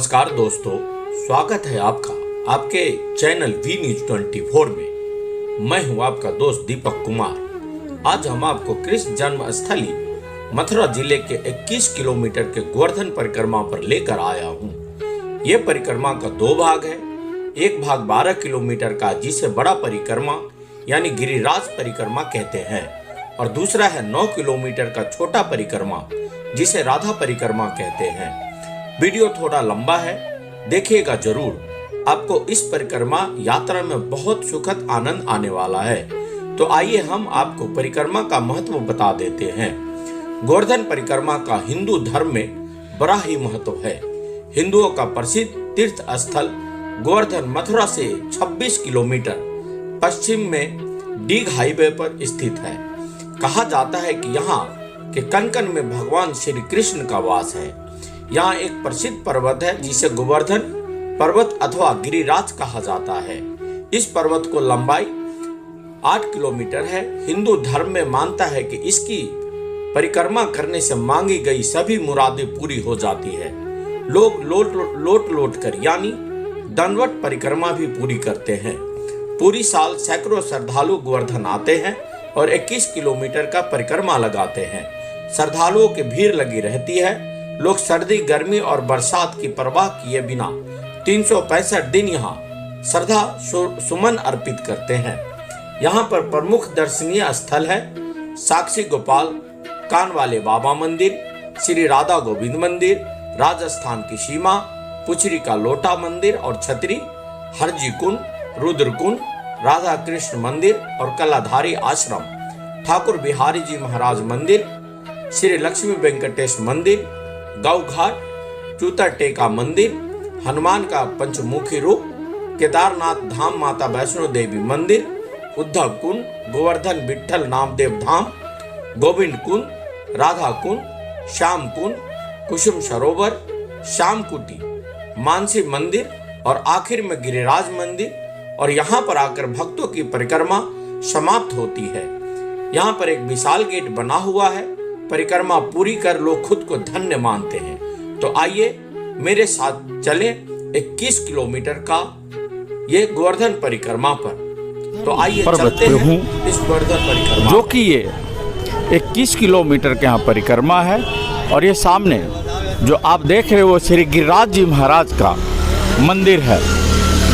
नमस्कार दोस्तों, स्वागत है आपका आपके चैनल वी न्यूज 24 में। मैं हूं आपका दोस्त दीपक कुमार। आज हम आपको कृष्ण जन्म स्थली मथुरा जिले के 21 किलोमीटर के गोवर्धन परिक्रमा पर लेकर आया हूं। यह परिक्रमा का दो भाग है। एक भाग 12 किलोमीटर का जिसे बड़ा परिक्रमा यानी गिरिराज परिक्रमा कहते हैं, और दूसरा है 9 किलोमीटर का छोटा परिक्रमा जिसे राधा परिक्रमा कहते हैं। वीडियो थोड़ा लंबा है, देखिएगा जरूर। आपको इस परिक्रमा यात्रा में बहुत सुखद आनंद आने वाला है। तो आइए हम आपको परिक्रमा का महत्व बता देते हैं। गोवर्धन परिक्रमा का हिंदू धर्म में बड़ा ही महत्व है। हिंदुओं का प्रसिद्ध तीर्थ स्थल गोवर्धन मथुरा से 26 किलोमीटर पश्चिम में डीग हाईवे पर स्थित है। कहा जाता है कि यहाँ के कन-कन में भगवान श्री कृष्ण का वास है। यहाँ एक प्रसिद्ध पर्वत है जिसे गोवर्धन पर्वत अथवा गिरिराज कहा जाता है। इस पर्वत को लंबाई 8 किलोमीटर है। हिंदू धर्म में मानता है कि इसकी परिक्रमा करने से मांगी गई सभी मुरादें पूरी हो जाती है। लोग लोट कर यानी दंडवत परिक्रमा भी पूरी करते हैं। पूरी साल सैकड़ों श्रद्धालु गोवर्धन आते हैं और 21 किलोमीटर का परिक्रमा लगाते हैं। श्रद्धालुओं की भीड़ लगी रहती है। लोग सर्दी, गर्मी और बरसात की परवाह किए बिना 365 दिन यहाँ श्रद्धा सुमन अर्पित करते हैं। यहाँ पर प्रमुख दर्शनीय स्थल है साक्षी गोपाल कानवाले बाबा मंदिर, श्री राधा गोविंद मंदिर, राजस्थान की सीमा, पुछरी का लोटा मंदिर और छतरी, हरजी कुंड, रुद्र कुंड, राधा कृष्ण मंदिर और कलाधारी आश्रम, ठाकुर बिहारी जी महाराज मंदिर, श्री लक्ष्मी वेंकटेश मंदिर, गौ घाट, चूतर टेका मंदिर, हनुमान का पंचमुखी रूप, केदारनाथ धाम, माता वैष्णो देवी मंदिर, उद्धव कुंड, गोवर्धन विठल नामदेव धाम, गोविंद कुंड, राधा कुंड, श्याम कुंड, कुसुम सरोवर, श्याम कुटी, मानसी मंदिर और आखिर में गिरिराज मंदिर। और यहाँ पर आकर भक्तों की परिक्रमा समाप्त होती है। यहाँ पर एक विशाल गेट बना हुआ है। परिक्रमा पूरी कर लोग खुद को धन्य मानते हैं। तो आइए मेरे साथ चलें 21 किलोमीटर का ये गोवर्धन परिक्रमा पर। तो आइए चलते हैं इस गोवर्धन परिक्रमा, जो कि ये 21 किलोमीटर के यहाँ परिक्रमा है। और ये सामने जो आप देख रहे हो वो श्री गिरिराज जी महाराज का मंदिर है,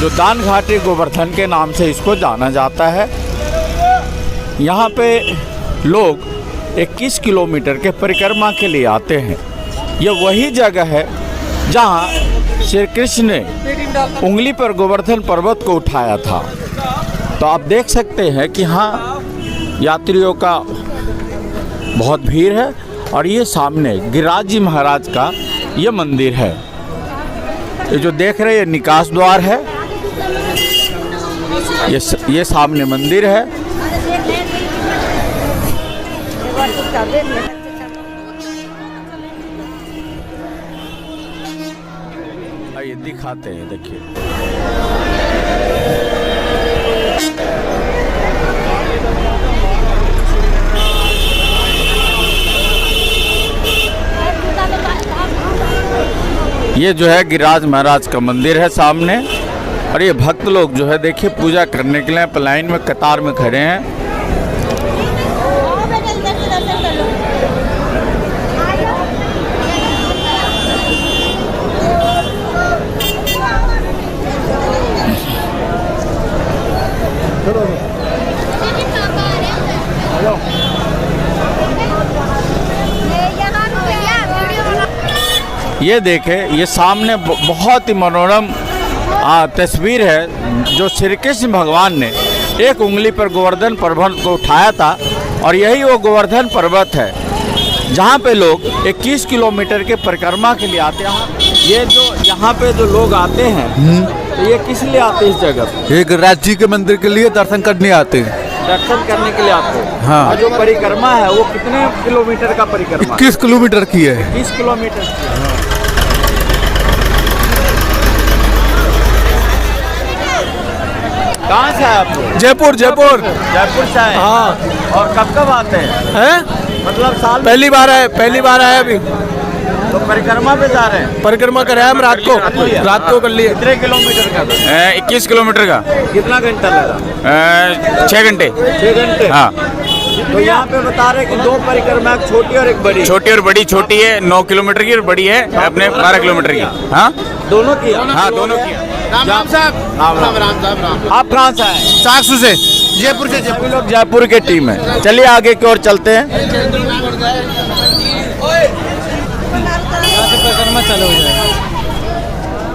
जो दान घाटी गोवर्धन के नाम से इसको जाना जाता है। यहाँ पे लोग 21 किलोमीटर के परिक्रमा के लिए आते हैं। यह वही जगह है जहाँ श्री कृष्ण ने उंगली पर गोवर्धन पर्वत को उठाया था। तो आप देख सकते हैं कि हाँ, यात्रियों का बहुत भीड़ है। और ये सामने गिरिराज जी महाराज का ये मंदिर है। ये जो देख रहे हैं ये निकास द्वार है। ये सामने मंदिर है। आइए दिखाते हैं, देखिए। ये जो है गिरिराज महाराज का मंदिर है सामने। और ये भक्त लोग जो है देखिए पूजा करने के लिए लाइन में कतार में खड़े हैं। ये देखें, ये सामने बहुत ही मनोरम तस्वीर है, जो श्री कृष्ण भगवान ने एक उंगली पर गोवर्धन पर्वत को उठाया था। और यही वो गोवर्धन पर्वत है जहाँ पे लोग 21 किलोमीटर के परिक्रमा के लिए आते हैं। ये जो यहाँ पे जो लोग आते हैं, तो ये किस लिए आते हैं इस जगह? एक गिरिराज जी के मंदिर के लिए दर्शन करने आते हैं। दर्शन करने के लिए आते हैं। हाँ। और जो परिक्रमा है वो कितने किलोमीटर का परिक्रमा? 21 किलोमीटर की है। 21 किलोमीटर। कहाँ से आए आप? जयपुर। जयपुर से आए? हाँ। और कब कब आते हैं? हैं? मतलब साल पहली बार आए अभी। तो परिक्रमा पे जा रहे हैं? परिक्रमा कराया हम रात को कर लिए। कितने किलोमीटर का था? 21 किलोमीटर का। कितना घंटा लगा? 6 घंटे। 6 घंटे। हाँ, तो यहाँ पे बता रहे हैं कि 2 परिक्रमा, एक छोटी और एक बड़ी। छोटी और बड़ी। छोटी है 9 किलोमीटर की और बड़ी है अपने 12 किलोमीटर की। हाँ दोनों किया? हाँ, दोनों किया। राम साहब। आप कहाँ से आए? साक्षु से, जयपुर से। सभी लोग जयपुर की टीम है। चलिए आगे की ओर चलते हैं।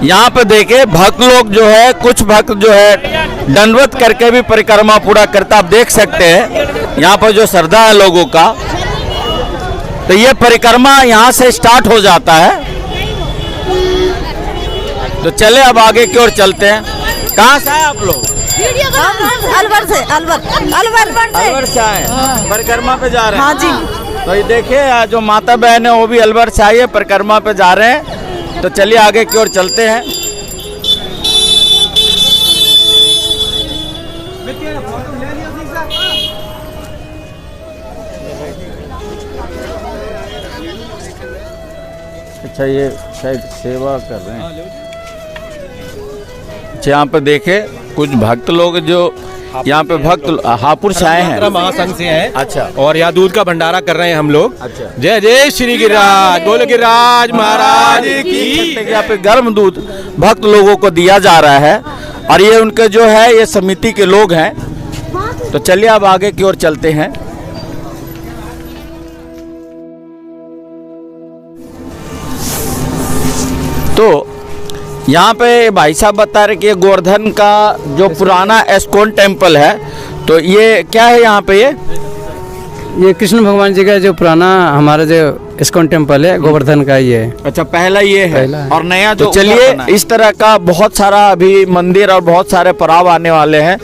यहाँ पे देखे भक्त लोग जो है, कुछ भक्त जो है दंडवत करके भी परिक्रमा पूरा करता, आप देख सकते हैं यहाँ पर जो श्रद्धा है लोगों का। तो ये परिक्रमा यहाँ से स्टार्ट हो जाता है। तो चले अब आगे की ओर चलते हैं। कहाँ से आए आप लोग? अलवर से। अलवर से आए, परिक्रमा पे जा रहे हैं? हाँ जी। तो ये देखिए जो माता बहन है वो भी अलवर से आई है, परिक्रमा पे जा रहे हैं। तो चलिए आगे की ओर चलते हैं। अच्छा, ये शायद सेवा कर रहे हैं। अच्छा, यहाँ पे देखे कुछ भक्त लोग जो यहाँ पे भक्त हापुड़ से आए हैं, महासंघ से हैं। अच्छा, और यहाँ दूध का भंडारा कर रहे हैं हम लोग। अच्छा। जय जय श्री गिरिराज, बोलो गिरिराज महाराज की। यहाँ पे गर्म दूध भक्त लोगों को दिया जा रहा है और ये उनके जो है ये समिति के लोग हैं। तो चलिए अब आगे की ओर चलते हैं। तो यहाँ पे भाई साहब बता रहे कि ये गोवर्धन का जो पुराना एस्कॉन टेम्पल है, तो ये क्या है यहाँ पे? ये कृष्ण भगवान जी का जो पुराना हमारा जो इस्कॉन टेम्पल है, गोवर्धन का ये है। अच्छा, पहला ये है। पहला है। और नया जो चलिए इस तरह का बहुत सारा अभी मंदिर और बहुत सारे पड़ाव आने वाले हैं।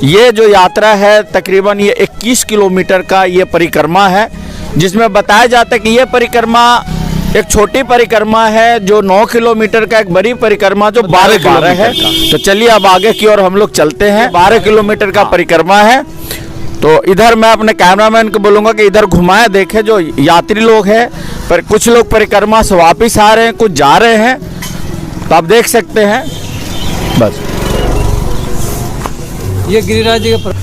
ये जो यात्रा है तकरीबन ये 21 किलोमीटर का ये परिक्रमा है, जिसमें बताया जाता है कि ये परिक्रमा एक छोटी परिक्रमा है जो 9 किलोमीटर का, एक बड़ी परिक्रमा जो 12 किलोमीटर है। तो चलिए अब आगे की ओर हम लोग चलते हैं। 12 किलोमीटर का परिक्रमा है। तो इधर मैं अपने कैमरामैन को बोलूँगा कि इधर घुमाए, देखे जो यात्री लोग हैं, पर कुछ लोग परिक्रमा से वापस आ रहे हैं, कुछ जा रहे हैं। तो आप देख सकते हैं। बस ये गिरिराज जी का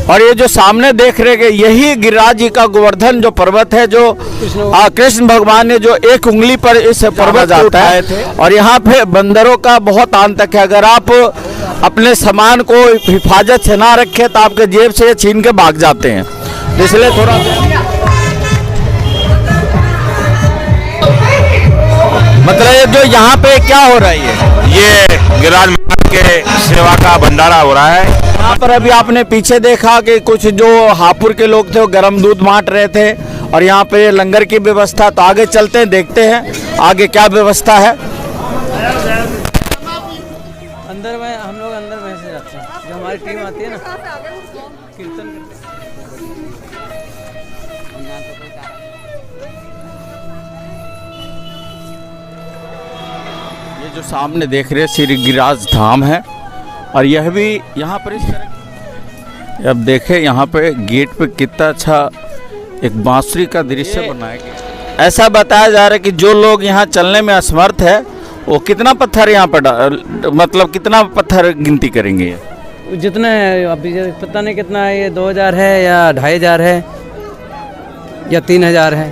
और ये जो सामने देख रहे हैं यही गिरिराज जी का गोवर्धन जो पर्वत है, जो कृष्ण भगवान ने जो एक उंगली पर इस पर्वत जाता है। और यहाँ पे बंदरों का बहुत आतंक है। अगर आप अपने सामान को हिफाजत से ना रखें तो आपके जेब से छीन के भाग जाते हैं। इसलिए थोड़ा मतलब ये जो यहाँ पे क्या हो रहा है, ये गिरिराज महाराज के सेवा का भंडारा हो रहा है। यहाँ पर अभी आपने पीछे देखा कि कुछ जो हापुड़ के लोग थे वो गर्म दूध बांट रहे थे और यहाँ पे लंगर की व्यवस्था। तो आगे चलते हैं, देखते हैं आगे क्या व्यवस्था है। अंदर में हम लोग अंदर में से जाते हैं, जो हमारी टीम आती है ना कीर्तन करते हैं। ये जो सामने देख रहे हैं श्री गिरिराज धाम है और यह भी यहाँ पर इस तरह। अब देखें यहाँ पे गेट पे कितना अच्छा एक बांसुरी का दृश्य बनाया गया। ऐसा बताया जा रहा है कि जो लोग यहाँ चलने में असमर्थ है वो कितना पत्थर यहाँ पर मतलब कितना पत्थर गिनती करेंगे? जितना है अभी पता नहीं कितना है, ये 2000 है या 2500 है या 3000 है।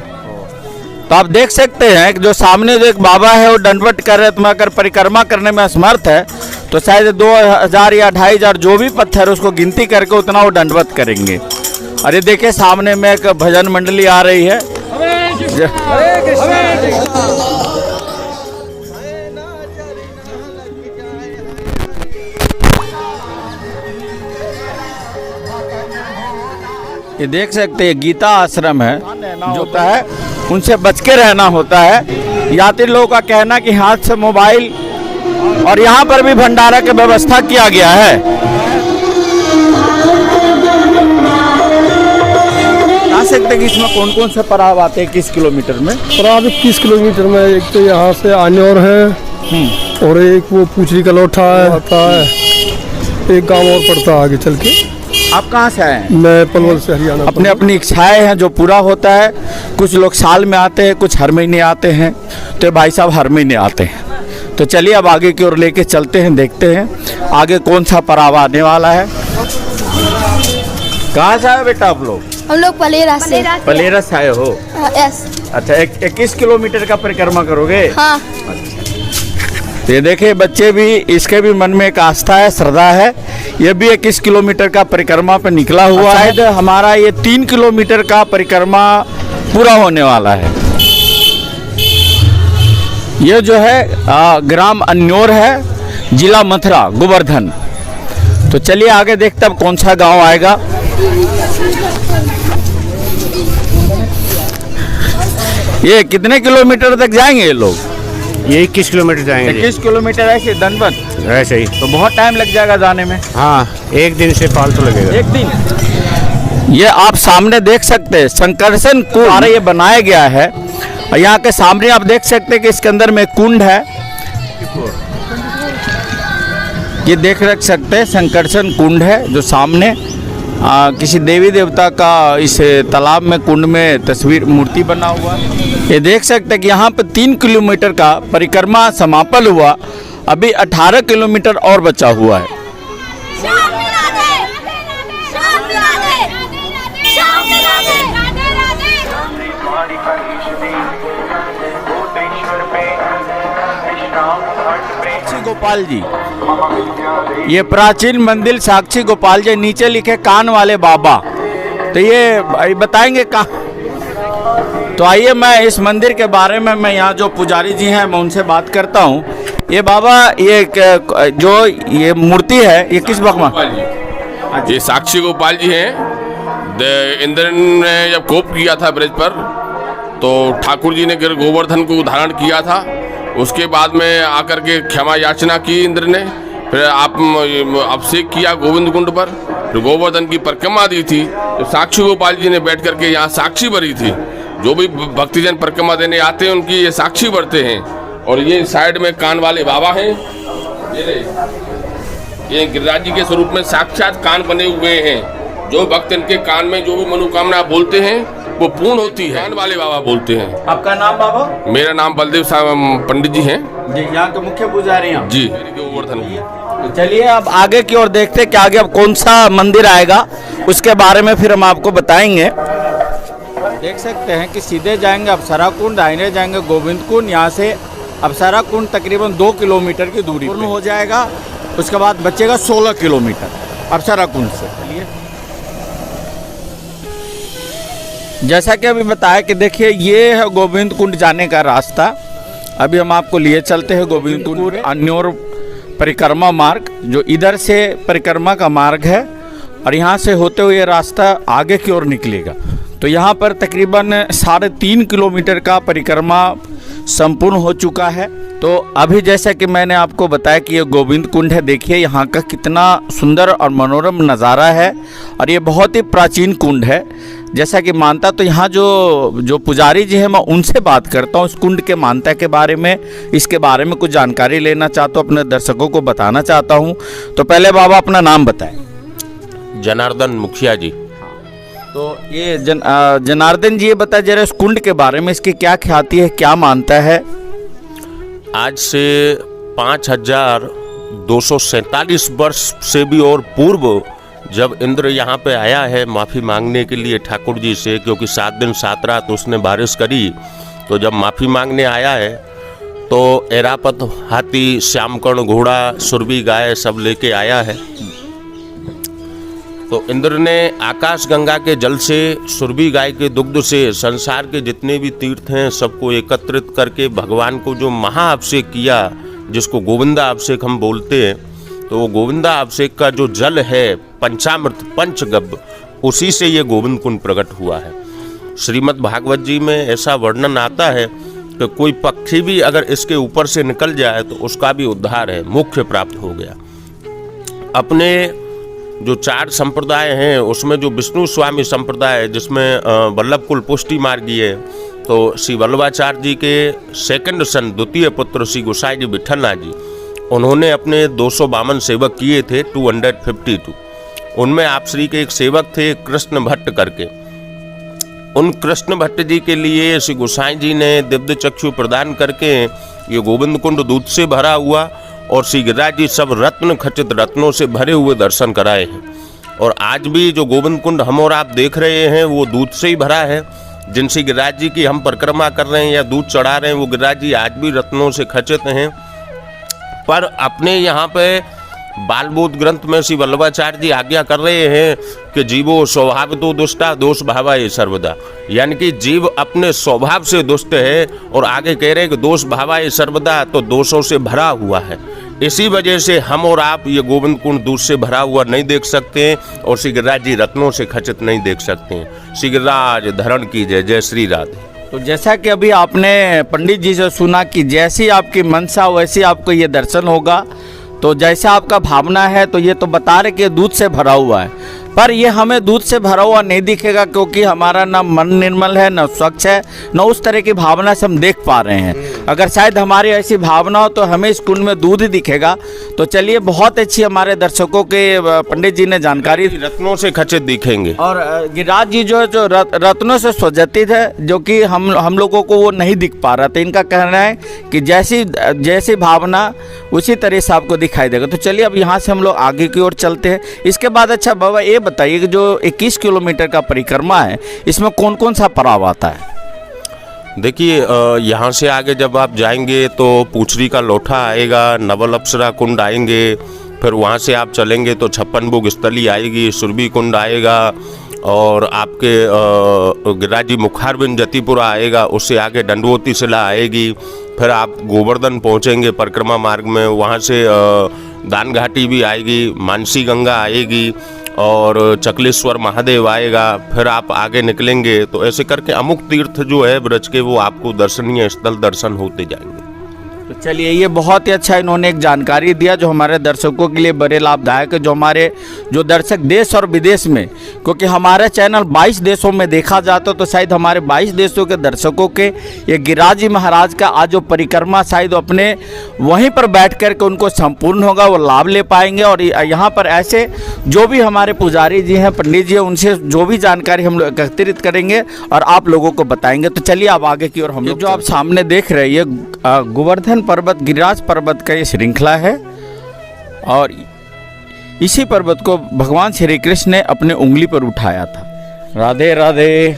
तो आप देख सकते हैं कि जो सामने जो एक बाबा है वो दंडवत कर रहे, तो अगर परिक्रमा करने में असमर्थ है तो शायद 2000 या 2500 जो भी पत्थर उसको गिनती करके उतना वो दंडवत करेंगे। और ये देखिए सामने में एक भजन मंडली आ रही है। ये देख सकते हैं गीता आश्रम है जो होता है उनसे बच के रहना होता है। यात्री लोगों का कहना कि हाथ से मोबाइल, और यहाँ पर भी भंडारा की व्यवस्था किया गया है। बता सकते हैं कि इसमें कौन कौन से पड़ाव आते हैं 21 किलोमीटर में? पड़ाव 21 किलोमीटर में एक तो यहाँ से आने और है और एक वो पूछरी का लोठा है आता है, एक गांव और पड़ता है आगे चल के। आप कहाँ से आए हैं? मैं पलवल से हरियाणा। अपने अपनी इच्छाएं हैं जो पूरा होता है। कुछ लोग साल में आते हैं, कुछ हर महीने आते हैं, तो भाई साहब हर महीने आते हैं। तो चलिए अब आगे की ओर लेके चलते हैं, देखते हैं आगे कौन सा पर्व आने वाला है। कहाँ से आए बेटा आप लोग? हम लोग पलेरा से। पलेरा से आए हो? यस। अच्छा, 21 किलोमीटर का परिक्रमा करोगे? हाँ। तो ये देखिए बच्चे भी, इसके भी मन में एक आस्था है, श्रद्धा है। ये भी 21 किलोमीटर का परिक्रमा पे निकला हुआ है। शायद हमारा ये 3 किलोमीटर का परिक्रमा पूरा होने वाला है। ये जो है ग्राम अन्योर है, जिला मथुरा, गोवर्धन। तो चलिए आगे देखते हैं अब कौन सा गांव आएगा। ये कितने किलोमीटर तक जाएंगे ये लोग? ये 21 किलोमीटर जाएंगे। 21 किलोमीटर ऐसे दनबत? ऐसे ही। तो बहुत टाइम लग जाएगा जाने में। हाँ, एक दिन से फालतू लगेगा। एक दिन। ये आप सामने देख सकते हैं संकर्षण कुंड ये बनाया गया है। और यहाँ के सामने आप देख सकते हैं कि इसके अंदर में कुंड है। ये देख रख सकते हैं संकर्षण कुंड है जो सामने किसी देवी देवता का इस तालाब में, कुंड में तस्वीर मूर्ति बना हुआ है। ये देख सकते हैं कि यहाँ पे 3 किलोमीटर का परिक्रमा समापन हुआ। अभी 18 किलोमीटर और बचा हुआ है। साक्षी गोपाल जी, ये प्राचीन मंदिर साक्षी गोपाल जी, नीचे लिखे कान वाले बाबा। तो ये बताएंगे कहाँ? तो आइए मैं इस मंदिर के बारे में, मैं यहाँ जो पुजारी जी हैं मैं उनसे बात करता हूँ। ये बाबा, ये जो ये मूर्ति है ये किस भगवान? ये साक्षी गोपाल जी हैं। इंद्र ने जब कोप किया था ब्रज पर, तो ठाकुर जी ने गोवर्धन को धारण किया था। उसके बाद में आकर के क्षमा याचना की इंद्र ने। फिर आप अभिषेक किया गोविंद कुंड पर, फिर गोवर्धन की परिक्रमा दी थी। तो साक्षी गोपाल जी ने बैठ करके यहाँ साक्षी भरी थी। जो भी भक्तजन परिक्रमा देने आते हैं उनकी ये साक्षी भरते हैं। और ये साइड में कान वाले बाबा हैं। ये गिरिराज जी के स्वरूप में साक्षात कान बने हुए हैं। जो भक्त इनके कान में जो भी मनोकामना बोलते हैं वो पूर्ण होती है। कान वाले बाबा बोलते हैं। आपका नाम बाबा? मेरा नाम बलदेव साहब पंडित जी हैं जी, यहाँ के मुख्य पुजारी हैं जी, गोवर्धन। तो चलिए अब आगे की ओर देखते हैं कि आगे अब कौन सा मंदिर आएगा, उसके बारे में फिर हम आपको बताएंगे। देख सकते हैं कि सीधे जाएंगे अप्सरा कुंड, दाहिने जाएंगे गोविंद कुंड। यहाँ से अप्सरा कुंड तकरीबन 2 किलोमीटर की दूरी पूर्ण हो जाएगा। उसके बाद बचेगा 16 किलोमीटर अप्सरा कुंड से। चलिए, जैसा कि अभी बताया कि देखिए ये है गोविंद कुंड जाने का रास्ता। अभी हम आपको लिए चलते हैं गोविंद कुंड अन्योर परिक्रमा मार्ग, जो इधर से परिक्रमा का मार्ग है। और यहाँ से होते हुए रास्ता आगे की ओर निकलेगा। तो यहाँ पर तकरीबन 3.5 किलोमीटर का परिक्रमा संपूर्ण हो चुका है। तो अभी जैसा कि मैंने आपको बताया कि ये गोविंद कुंड है, देखिए यहाँ का कितना सुंदर और मनोरम नज़ारा है। और ये बहुत ही प्राचीन कुंड है जैसा कि मानता। तो यहाँ जो पुजारी जी हैं मैं उनसे बात करता हूँ इस कुंड के मान्यता के बारे में, इसके बारे में कुछ जानकारी लेना चाहता हूँ, अपने दर्शकों को बताना चाहता हूँ। तो पहले बाबा अपना नाम बताएं। जनार्दन मुखिया जी। तो ये जनार्दन जी, ये बताए जरा इस कुंड के बारे में, इसकी क्या ख्याति है, क्या मानता है? आज से 5247 वर्ष से भी और पूर्व जब इंद्र यहाँ पे आया है माफ़ी मांगने के लिए ठाकुर जी से, क्योंकि 7 दिन 7 रात उसने बारिश करी, तो जब माफ़ी मांगने आया है तो एरापत हाथी, श्यामकर्ण घोड़ा, सुरभि गाय सब लेके आया है। तो इंद्र ने आकाश गंगा के जल से, सुरभि गाय के दुग्ध से संसार के जितने भी तीर्थ हैं सबको एकत्रित करके भगवान को जो महाअभिषेक किया, जिसको गोविंदा अभिषेक हम बोलते हैं, तो वो गोविंदा अभिषेक का जो जल है पंचामृत पंचगव्य, उसी से ये गोविंद कुंड प्रकट हुआ है। श्रीमद् भागवत जी में ऐसा वर्णन आता है कि कोई पक्षी भी अगर इसके ऊपर से निकल जाए तो उसका भी उद्धार है, मोक्ष प्राप्त हो गया। अपने जो 4 संप्रदाय हैं उसमें जो विष्णु स्वामी संप्रदाय है, जिसमें वल्लभ कुल पुष्टि मार्गी है, तो श्री वल्लभाचार्य जी के सेकंड सन, द्वितीय पुत्र श्री गोसाई जी विठलनाथ जी, उन्होंने अपने 252 सेवक किए थे, 252। उनमें आप श्री के एक सेवक थे कृष्ण भट्ट करके। उन कृष्ण भट्ट जी के लिए श्री गोसाई जी ने दिव्य चक्षु प्रदान करके ये गोविंद कुंड दूध से भरा हुआ और श्री गिरिराज जी सब रत्न खचित रत्नों से भरे हुए दर्शन कराए हैं। और आज भी जो गोविंद कुंड हम और आप देख रहे हैं वो दूध से ही भरा है। जिन श्री गिरिराज जी की हम परिक्रमा कर रहे हैं या दूध चढ़ा रहे हैं वो गिरिराज जी आज भी रत्नों से खचित हैं। पर अपने यहाँ पे बालबोध ग्रंथ में श्री वल्लभाचार्य जी आज्ञा कर रहे हैं कि जीवो स्वभाव तो दुष्टा दोष भावा ये सर्वदा, यानी कि जीव अपने स्वभाव से दुष्ट है और आगे कह रहे हैं कि दोष भावा ये सर्वदा, तो दोषों से भरा हुआ है। इसी वजह से हम और आप ये गोविंद कुंड दूध से भरा हुआ नहीं देख सकते हैं और श्री गिरिराज जी रत्नों से खचित नहीं देख सकते हैं। श्री गिरिराज धरण की जय। जय श्री राधे। तो जैसा कि अभी आपने पंडित जी से सुना कि जैसी आपकी मनसा वैसी आपको ये दर्शन होगा, तो जैसा आपका भावना है तो ये तो बता रहे कि दूध से भरा हुआ है, पर ये हमें दूध से भरा हुआ नहीं दिखेगा क्योंकि हमारा ना मन निर्मल है, ना स्वच्छ है, ना उस तरह की भावना से हम देख पा रहे हैं। अगर शायद हमारी ऐसी भावना हो तो हमें इस कुंड में दूध ही दिखेगा। तो चलिए, बहुत अच्छी हमारे दर्शकों के पंडित जी ने जानकारी, रत्नों से खचित दिखेंगे। और गिरिराज जी जो रत्नों से सुसज्जित है, जो कि हम लोगों को वो नहीं दिख पा रहा था। इनका कहना है कि जैसी भावना उसी तरह से आपको दिखाई देगा। तो चलिए अब यहाँ से हम लोग आगे की ओर चलते हैं। इसके बाद अच्छा बाबा ये बताइए कि जो 21 किलोमीटर का परिक्रमा है इसमें कौन कौन सा पड़ाव आता है? देखिए, यहाँ से आगे जब आप जाएंगे तो पूछरी का लोठा आएगा, नवल अप्सरा कुंड आएंगे, फिर वहाँ से आप चलेंगे तो 56 भोग स्थली आएगी, सुरभि कुंड आएगा और आपके गिरिराज जी मुखारबिंद जतिपुरा आएगा, उससे आगे दंडवती शिला आएगी, फिर आप गोवर्धन पहुँचेंगे परिक्रमा मार्ग में, वहाँ से दान घाटी भी आएगी, मानसी गंगा आएगी और चकलेश्वर महादेव आएगा, फिर आप आगे निकलेंगे तो ऐसे करके अमुक तीर्थ जो है ब्रज के वो आपको दर्शनीय स्थल दर्शन होते जाएंगे। तो चलिए, ये बहुत ही अच्छा इन्होंने एक जानकारी दिया जो हमारे दर्शकों के लिए बड़े लाभदायक है, जो हमारे दर्शक देश और विदेश में, क्योंकि हमारा चैनल 22 देशों में देखा जाता तो शायद हमारे 22 देशों के दर्शकों के ये गिरिराज जी महाराज का आज जो परिक्रमा शायद अपने वहीं पर बैठ कर के उनको संपूर्ण होगा, वो लाभ ले पाएंगे। और यहाँ पर ऐसे जो भी हमारे पुजारी जी हैं, पंडित जी हैं, उनसे जो भी जानकारी हम लोग एकत्रित करेंगे और आप लोगों को बताएंगे। तो चलिए आप आगे की ओर हम लोग, जो आप सामने देख रहे हैं ये गोवर्धन पर्वत, गिरिराज पर्वत का ये श्रृंखला है और इसी पर्वत को भगवान श्री कृष्ण ने अपने उंगली पर उठाया था। राधे राधे।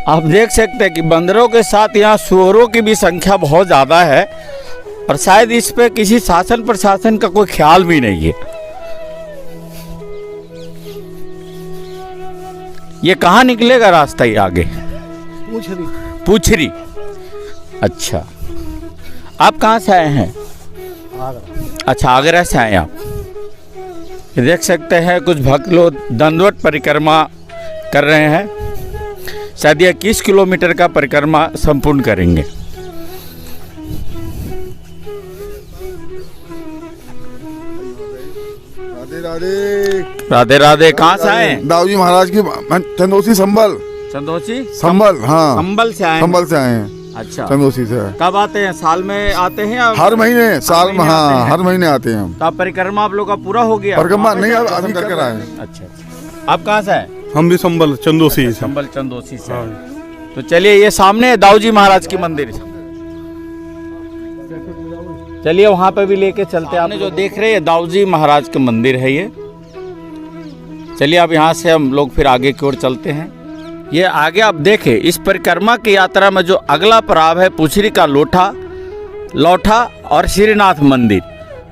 आप देख सकते हैं कि बंदरों के साथ यहाँ सुअरों की भी संख्या बहुत ज़्यादा है और शायद इस पे किसी शासन प्रशासन का कोई ख्याल भी नहीं है। ये कहाँ निकलेगा रास्ता ही आगे? पूछरी। अच्छा, आप कहाँ से आए हैं? अच्छा, आगरा से आए आप। ये देख सकते हैं कुछ भक्त लोग दंडवत परिक्रमा कर रहे हैं, शायद 21 किलोमीटर का परिक्रमा संपूर्ण करेंगे। राधे राधे। कहाँ से आए? दाऊजी महाराज की चंदोसी संभल। चंदोसी संभल, हाँ संभल से आए। संभल से आए हैं। अच्छा, चंदोसी से। कब आते हैं? साल में आते हैं या हर महीने? साल में, हाँ हर महीने आते हैं हम। तो आप परिक्रमा आप लोग का पूरा हो गया? परिक्रमा नहीं, अभी कर रहा है। अच्छा, आप कहाँ से आए? हम भी संभल चंदोसी। संभल चंदोसी से। तो चलिए, ये सामने दाऊजी महाराज की मंदिर, चलिए वहाँ पे भी लेके चलते हैं। आपने जो देख रहे हैं दाऊजी महाराज के मंदिर है ये। चलिए अब यहाँ से हम लोग फिर आगे की ओर चलते हैं। ये आगे आप देखें, इस परिक्रमा की यात्रा में जो अगला पड़ाव है पूछरी का लौठा और श्रीनाथ मंदिर।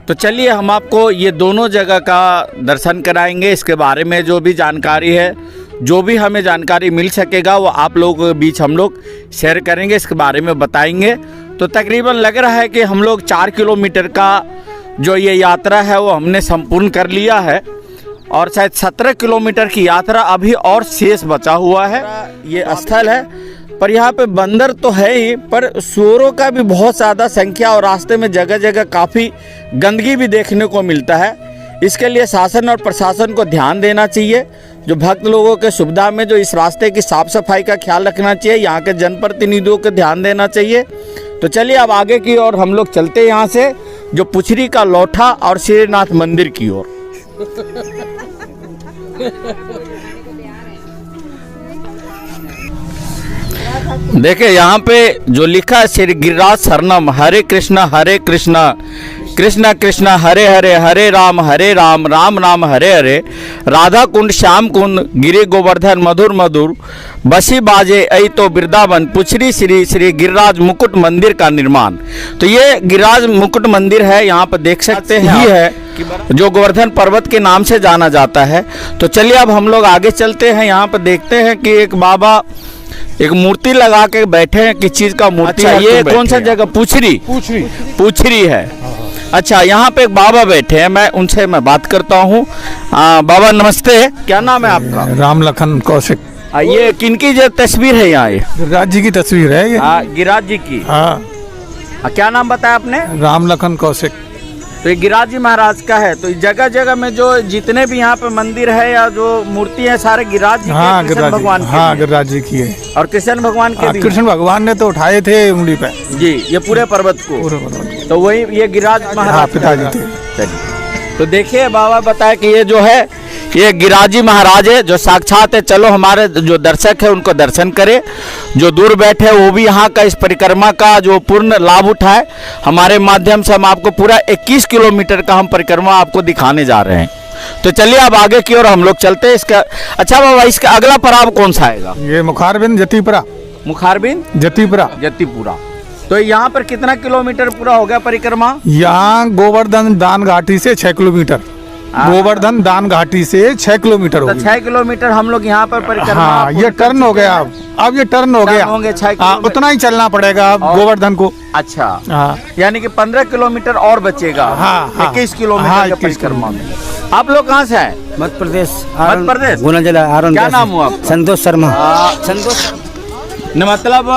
तो चलिए हम आपको ये दोनों जगह का दर्शन कराएंगे। इसके बारे में जो भी जानकारी है, जो भी हमें जानकारी मिल सकेगा वो आप लोगों के बीच हम लोग शेयर करेंगे, इसके बारे में बताएंगे। तो तकरीबन लग रहा है कि हम लोग 4 किलोमीटर का जो ये यात्रा है वो हमने संपूर्ण कर लिया है और शायद 17 किलोमीटर की यात्रा अभी और शेष बचा हुआ है। ये स्थल है, पर यहाँ पे बंदर तो है ही, पर सुअरों का भी बहुत ज़्यादा संख्या और रास्ते में जगह जगह काफ़ी गंदगी भी देखने को मिलता है। इसके लिए शासन और प्रशासन को ध्यान देना चाहिए। जो भक्त लोगों के सुविधा में जो इस रास्ते की साफ़ सफाई का ख्याल रखना चाहिए, यहाँ के जनप्रतिनिधियों को ध्यान देना चाहिए। तो चलिए अब आगे की ओर हम लोग चलते हैं, यहाँ से जो पुछरी का लौठा और श्रीनाथ मंदिर की ओर। देखिए यहाँ पे जो लिखा है श्री गिरिराज शरणम हरे कृष्णा कृष्णा कृष्णा हरे हरे हरे राम राम राम हरे हरे राधा कुंड श्याम कुंड गिरि गोवर्धन मधुर मधुर बसी बाजे ऐ तो वृंदावन पुछरी श्री श्री गिरिराज मुकुट मंदिर का निर्माण। तो ये गिरिराज मुकुट मंदिर है, यहाँ पर देख सकते हैं ही है जो गोवर्धन पर्वत के नाम से जाना जाता है। तो चलिए अब हम लोग आगे चलते हैं, यहाँ पर देखते हैं कि एक बाबा एक मूर्ति लगा के बैठे हैं, किस चीज का मूर्ति है ये, कौन सा जगह, पूछरी है। अच्छा, यहाँ पे एक बाबा बैठे हैं, मैं उनसे बात करता हूँ। बाबा नमस्ते, क्या नाम है आपका? राम लखन कौशिक। ये किनकी जो तस्वीर है यहाँ? ये गिरिराज जी की तस्वीर है ये। गिरिराज जी की। हाँ। क्या नाम बताया आपने? राम लखन कौशिक। तो ये गिरिराज जी महाराज का है। तो जगह जगह में जो जितने भी यहाँ पे मंदिर है या जो मूर्ति है सारे गिरिराज जी हाँ, के, कृष्ण भगवान के। हाँ, गिरिराज जी की है। और कृष्ण भगवान के भी। कृष्ण भगवान ने तो उठाए थे उंगली पे जी, ये पूरे पर्वत को। तो वही ये गिरिराज महाराज पिताजी थे। चलिए तो देखिए बाबा बताए कि ये जो है ये गिरिराज जी महाराज है जो साक्षात है। चलो हमारे जो दर्शक है उनको दर्शन करे, जो दूर बैठे वो भी यहाँ का इस परिक्रमा का जो पूर्ण लाभ उठाए। हमारे माध्यम से हम आपको पूरा 21 किलोमीटर का हम परिक्रमा आपको दिखाने जा रहे हैं। तो चलिए अब आगे की ओर हम लोग चलते हैं। इसका अच्छा बाबा, इसका अगला पड़ाव कौन सा आएगा? ये मुखारबिंद जतीपुरा। मुखारबिंद जतीपुरा। तो यहाँ पर कितना किलोमीटर पूरा हो गया परिक्रमा? यहाँ गोवर्धन दान घाटी से 6 किलोमीटर। गोवर्धन दान घाटी से 6 किलोमीटर हो 6 किलोमीटर हम लोग यहाँ पर परिक्रमा। हाँ, ये टर्न हो गया। अब ये टर्न हो गया होंगे 6 किलोमीटर। उतना ही चलना पड़ेगा अब गोवर्धन को। अच्छा, हाँ, यानी कि 15 किलोमीटर और बचेगा। हाँ, 21 किलोमीटर के परिक्रमा में। आप लोग कहाँ से आए? मध्य प्रदेश। गुना जिला। क्या नाम हुआ? संतोष शर्मा। संतोष न मतलब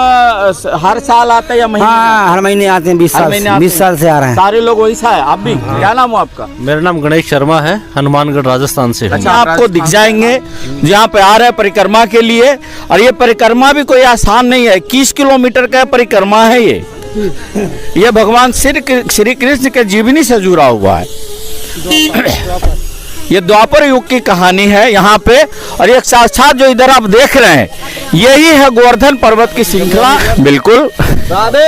हर साल आते या महीने? हाँ, हर महीने आते हैं। 20 साल से आ रहे हैं। सारे लोग वैसा है। आप भी? क्या नाम हुआ आपका? मेरा नाम गणेश शर्मा है, हनुमानगढ़ राजस्थान से। अच्छा, आपको दिख जाएंगे जहाँ पे आ रहे हैं परिक्रमा के लिए। और ये परिक्रमा भी कोई आसान नहीं है, 21 किलोमीटर का परिक्रमा है ये भगवान श्री कृष्ण के जीवनी से जुड़ा हुआ है। ये द्वापर युग की कहानी है यहाँ पे। और एक साक्षात जो इधर आप देख रहे हैं यही है गोवर्धन पर्वत की श्रृंखला। बिल्कुल। राधे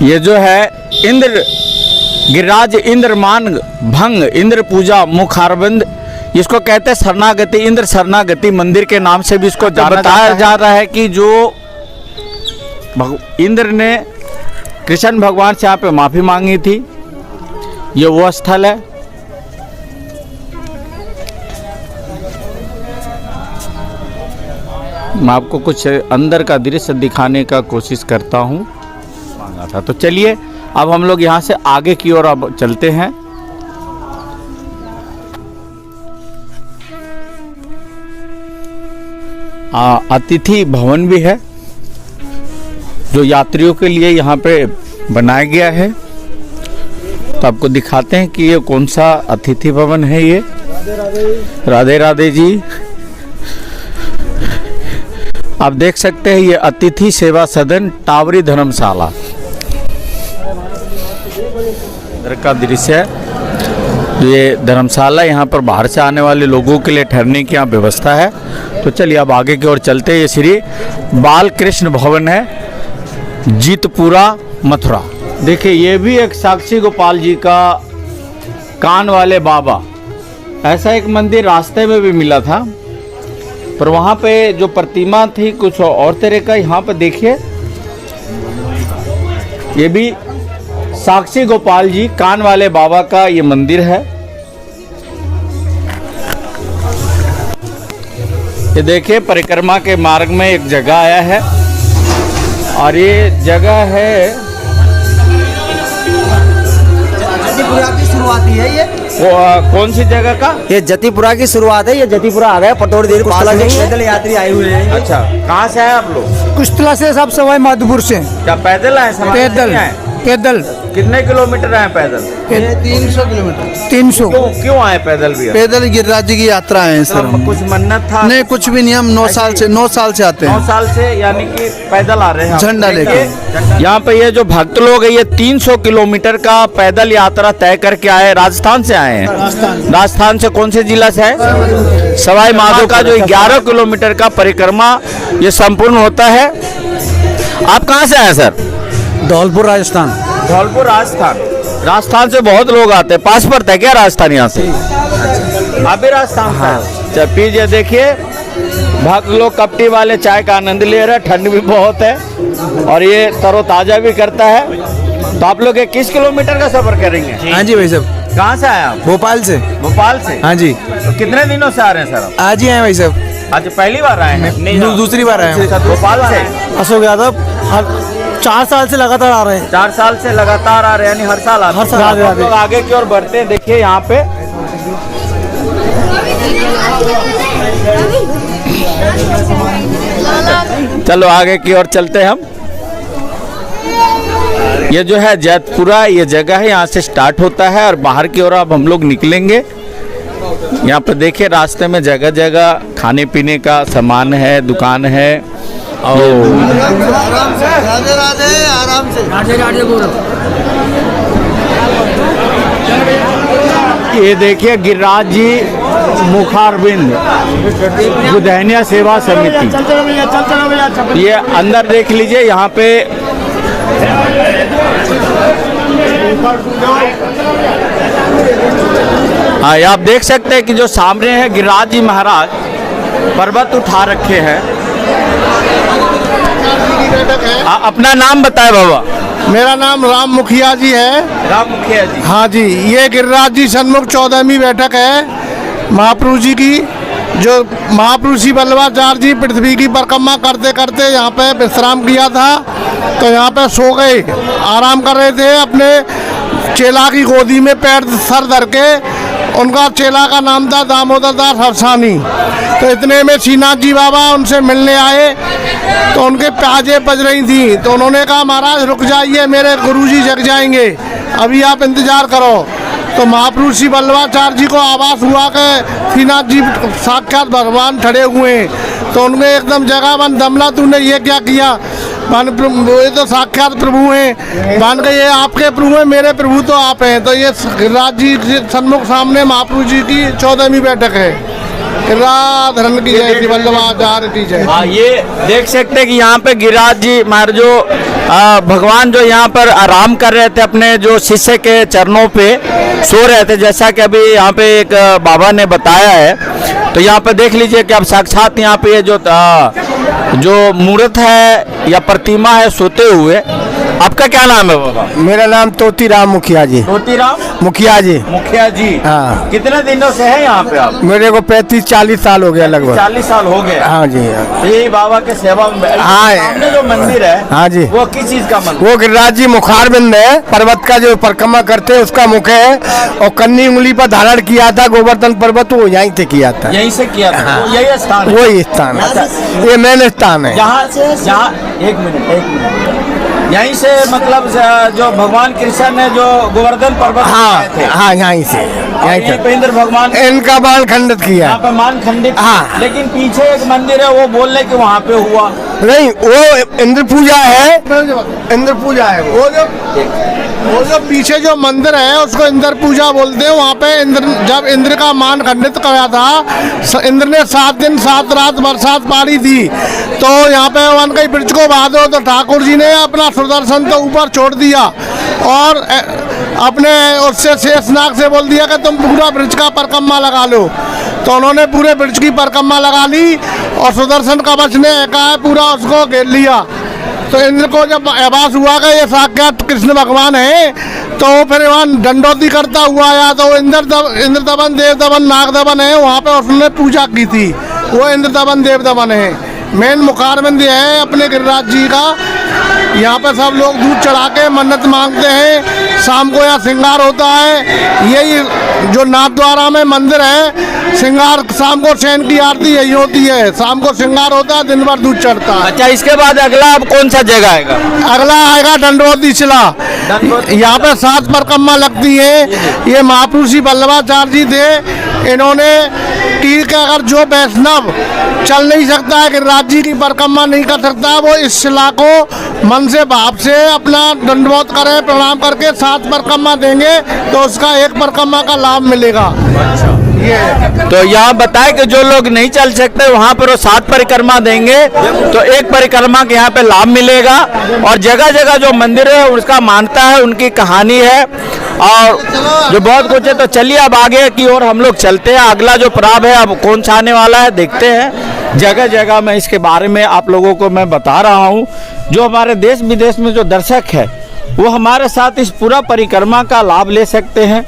ये जो है इंद्र गिरिराज इंद्रमान भंग इंद्र पूजा मुखारबिंद, इसको कहते हैं शरणागति। इंद्र शरणागति मंदिर के नाम से भी इसको बताया जा रहा है कि जो इंद्र ने कृष्ण भगवान से यहाँ पे माफी मांगी थी, ये वो स्थल है। मैं आपको कुछ अंदर का दृश्य दिखाने का कोशिश करता हूँ, मांगा था। तो चलिए अब हम लोग यहाँ से आगे की ओर अब चलते हैं। अतिथि भवन भी है जो यात्रियों के लिए यहाँ पे बनाया गया है। तो आपको दिखाते हैं कि ये कौन सा अतिथि भवन है। ये राधे राधे जी, आप देख सकते हैं ये अतिथि सेवा सदन टावरी धर्मशाला इधर का दृश्य है। ये धर्मशाला, यहाँ पर बाहर से आने वाले लोगों के लिए ठहरने की यहाँ व्यवस्था है। तो चलिए अब आगे की ओर चलते हैं। ये श्री बाल कृष्ण भवन है, जीतपुरा मथुरा। देखिए ये भी एक साक्षी गोपाल जी का कान वाले बाबा, ऐसा एक मंदिर रास्ते में भी मिला था, पर वहाँ पे जो प्रतिमा थी कुछ और तरह का। यहाँ पे देखिए ये भी साक्षी गोपाल जी कान वाले बाबा का ये मंदिर है। ये देखिए परिक्रमा के मार्ग में एक जगह आया है और ये जगह है जतीपुरा की शुरुआती है ये। कौन सी जगह का? ये जतीपुरा की शुरुआत है। ये जतीपुरा आ गया पटोरी देर पैदल यात्री आए हुए हैं। अच्छा, कहाँ से आए आप लोग? कुश्तला से, सब सवाई माधोपुर से। क्या पैदल आए? पैदल। पैदल कितने किलोमीटर आए पैदल? 300 किलोमीटर 300 क्यों आए पैदल भी? पैदल गिरिराज जी की यात्रा है सर। कुछ मन्नत था? नहीं, कुछ भी नहीं, हम 9 साल से आते 9 हैं, साल से, यानी कि पैदल आ रहे हैं। झंडा लेके। यहाँ पे ये जो भक्त लोग हैं ये 300 किलोमीटर का पैदल यात्रा तय करके आए, राजस्थान से आए हैं। राजस्थान से कौन से जिला से है? सवाई माधो का जो 11 किलोमीटर का परिक्रमा ये संपूर्ण होता है। आप कहाँ से आए सर? धौलपुर राजस्थान। धौलपुर राजस्थान। राजस्थान से बहुत लोग आते हैं, पास पड़ता है क्या राजस्थान यहाँ से? आप भी राजस्थान से? अच्छा, पीजिए, देखिए भक्त लोग कपटी वाले चाय का आनंद ले रहे हैं, ठंड भी बहुत है और ये तरोताजा भी करता है। तो आप लोग 21 किलोमीटर का सफर करेंगे? हाँ जी भाई साहब। कहाँ से आए आप? भोपाल से। भोपाल से? हाँ जी। तो कितने दिनों से आ रहे हैं सर आप? आज ही आए भाई साहब। आज पहली बार आए हैं? दूसरी बार आए हैं। भोपाल से? अशोक यादव 4 साल से लगातार आ रहे हैं। 4 साल से लगातार आ रहे हैं, यानी हर साल आते हैं। हर साल आते हैं। आप लोग आगे की ओर बढ़ते हैं, देखिए यहाँ पे चलो आगे की ओर चलते हैं हम। ये जो है जैतपुरा ये जगह है, यहाँ से स्टार्ट होता है और बाहर की ओर अब हम लोग निकलेंगे। यहाँ पर देखिए रास्ते में जगह जगह खाने पीने का सामान है, दुकान है। और राधे राधे, आराम से राधे राधे बोलो। ये देखिए गिरिराज जी मुखारबिंद बुधैनिया सेवा समिति, ये अंदर देख लीजिए। यहाँ पे हाँ, आप देख सकते हैं कि जो सामने है गिरिराज जी महाराज पर्वत उठा रखे हैं। अपना नाम बताए बाबा। मेरा नाम राम मुखिया जी है। राम मुखिया जी। हाँ जी, ये गिरिराज जी सन्मुख 14वीं बैठक है महाप्रभु जी की, जो महाप्रभु श्री वल्लभाचार्य जी पृथ्वी की परिक्रमा करते करते यहाँ पे विश्राम किया था, तो यहाँ पे सो गए, आराम कर रहे थे अपने चेला की गोदी में पैर सर धर के। उनका चेला का नाम था दामोदर दास हरसानी। तो इतने में श्रीनाथ जी बाबा उनसे मिलने आए, तो उनके प्याजे बज रही थी, तो उन्होंने कहा महाराज रुक जाइए, मेरे गुरुजी जग जाएंगे, अभी आप इंतजार करो। तो महाप्रभु श्री वल्लभाचार्य जी को आभास हुआ कि श्रीनाथ जी साक्षात भगवान खड़े हुए हैं, तो उनके एकदम जगह बन दमला तूने ये क्या किया? मान प्रभु, ये तो साक्षात प्रभु हैं। मान के ये आपके प्रभु हैं, मेरे प्रभु तो आप हैं। तो ये गिरिराज जी सन्मुख सामने महाप्रभु जी की 14वीं बैठक है। धरण की जय, श्री वल्लभाचार्य की जय। हाँ, ये देख सकते हैं कि यहाँ पे गिरिराज जी महाराज जो भगवान जो यहाँ पर आराम कर रहे थे, अपने जो शिष्य के चरणों पे सो रहे थे, जैसा कि अभी यहाँ पे एक बाबा ने बताया है। तो यहाँ पे देख लीजिए कि अब साक्षात यहाँ पे जो मूर्त है या प्रतिमा है सोते हुए। आपका क्या नाम है बाबा? मेरा नाम तोतीराम मुखिया जी। तोतीराम मुखिया जी। मुखिया जी। हाँ। कितने दिनों से है यहाँ पे आप? मेरे को 35-40 साल हो गया लगभग। 40 साल हो गए। हाँ जी। यही बाबा के सेवा में। हाँ, सामने जो मंदिर है, हाँ जी, वो किस चीज का मंदिर? वो गिरिराज जी मुखारबिंद है, पर्वत का जो परिक्रमा करते हैं उसका मुख है, और कन्नी उंगली पर धारण किया था गोवर्धन पर्वत, वो यहीं से किया था। यहीं से किया था? हाँ। यही स्थान है? वही स्थान है, ये मेन स्थान है। जहाँ एक मिनट यहीं से मतलब जो भगवान कृष्ण ने जो गोवर्धन पर्वत थे, हाँ यहीं से, यहीं पे इंद्र भगवान इनका मान खंडित किया। यहाँ पे मान खंडित। हाँ। लेकिन पीछे एक मंदिर है, वो बोल रहे कि वहाँ पे हुआ नहीं, वो इंद्र पूजा है। इंद्र पूजा है वो जो पीछे जो मंदिर है उसको इंद्र पूजा बोलते हैं। वहाँ पे जब इंद्र का मान खंडित कराया था, इंद्र ने 7 दिन 7 रात बरसात पारी थी, तो यहाँ पे वन के ब्रिज को बहा दो, तो ठाकुर जी ने अपना सुदर्शन तो ऊपर छोड़ दिया और अपने उससे शेषनाग से बोल दिया कि तुम पूरा ब्रिज का परिक्रमा लगा लो। तो उन्होंने पूरे ब्रिज की परिक्रमा लगा ली और सुदर्शन कवच ने कहा पूरा उसको घेर लिया। तो इंद्र को जब आभास हुआ कि ये साक्षात कृष्ण भगवान है, तो फिर वहाँ दंडोती करता हुआ आया। तो इंद्र दमन देव दमन नाग दमन है, वहाँ पे उसने पूजा की थी, वो इंद्र दमन देव दमन है। मेन मुखारबिंद है अपने गिरिराज जी का। यहाँ पे सब लोग दूध चढ़ा के मन्नत मांगते हैं। शाम को यहाँ श्रृंगार होता है। यही जो नाथद्वारा में मंदिर है, श्रृंगार शाम को शयन की आरती यही होती है। शाम को श्रृंगार होता है, दिन भर दूध चढ़ता है। अच्छा, इसके बाद अगला अब कौन सा जगह आएगा? अगला आएगा दंडवती शिला। यहाँ पे 7 परिक्रमा लगती है। ये महापुरुष वल्लभाचार्य जी थे। इन्होंने तीर के अगर जो वैष्णव चल नहीं सकता है, गिरिराज जी की परिक्रमा नहीं कर सकता, वो इस शिला को मन से भाव से अपना दंडवत करे, प्रणाम करके 7 परिक्रमा देंगे तो उसका 1 परिक्रमा का लाभ मिलेगा। तो यहाँ बताए कि जो लोग नहीं चल सकते वहाँ पर वो 7 परिक्रमा देंगे तो 1 परिक्रमा के यहाँ पे लाभ मिलेगा। और जगह जगह जो मंदिर है उसका मान्यता है, उनकी कहानी है और जो बहुत कुछ है। तो चलिए अब आगे की ओर हम लोग चलते हैं। अगला जो पर्व है अब कौन सा आने वाला है देखते हैं। जगह जगह मैं इसके बारे में आप लोगों को मैं बता रहा हूँ। जो हमारे देश विदेश में जो दर्शक है वो हमारे साथ इस पूरा परिक्रमा का लाभ ले सकते हैं,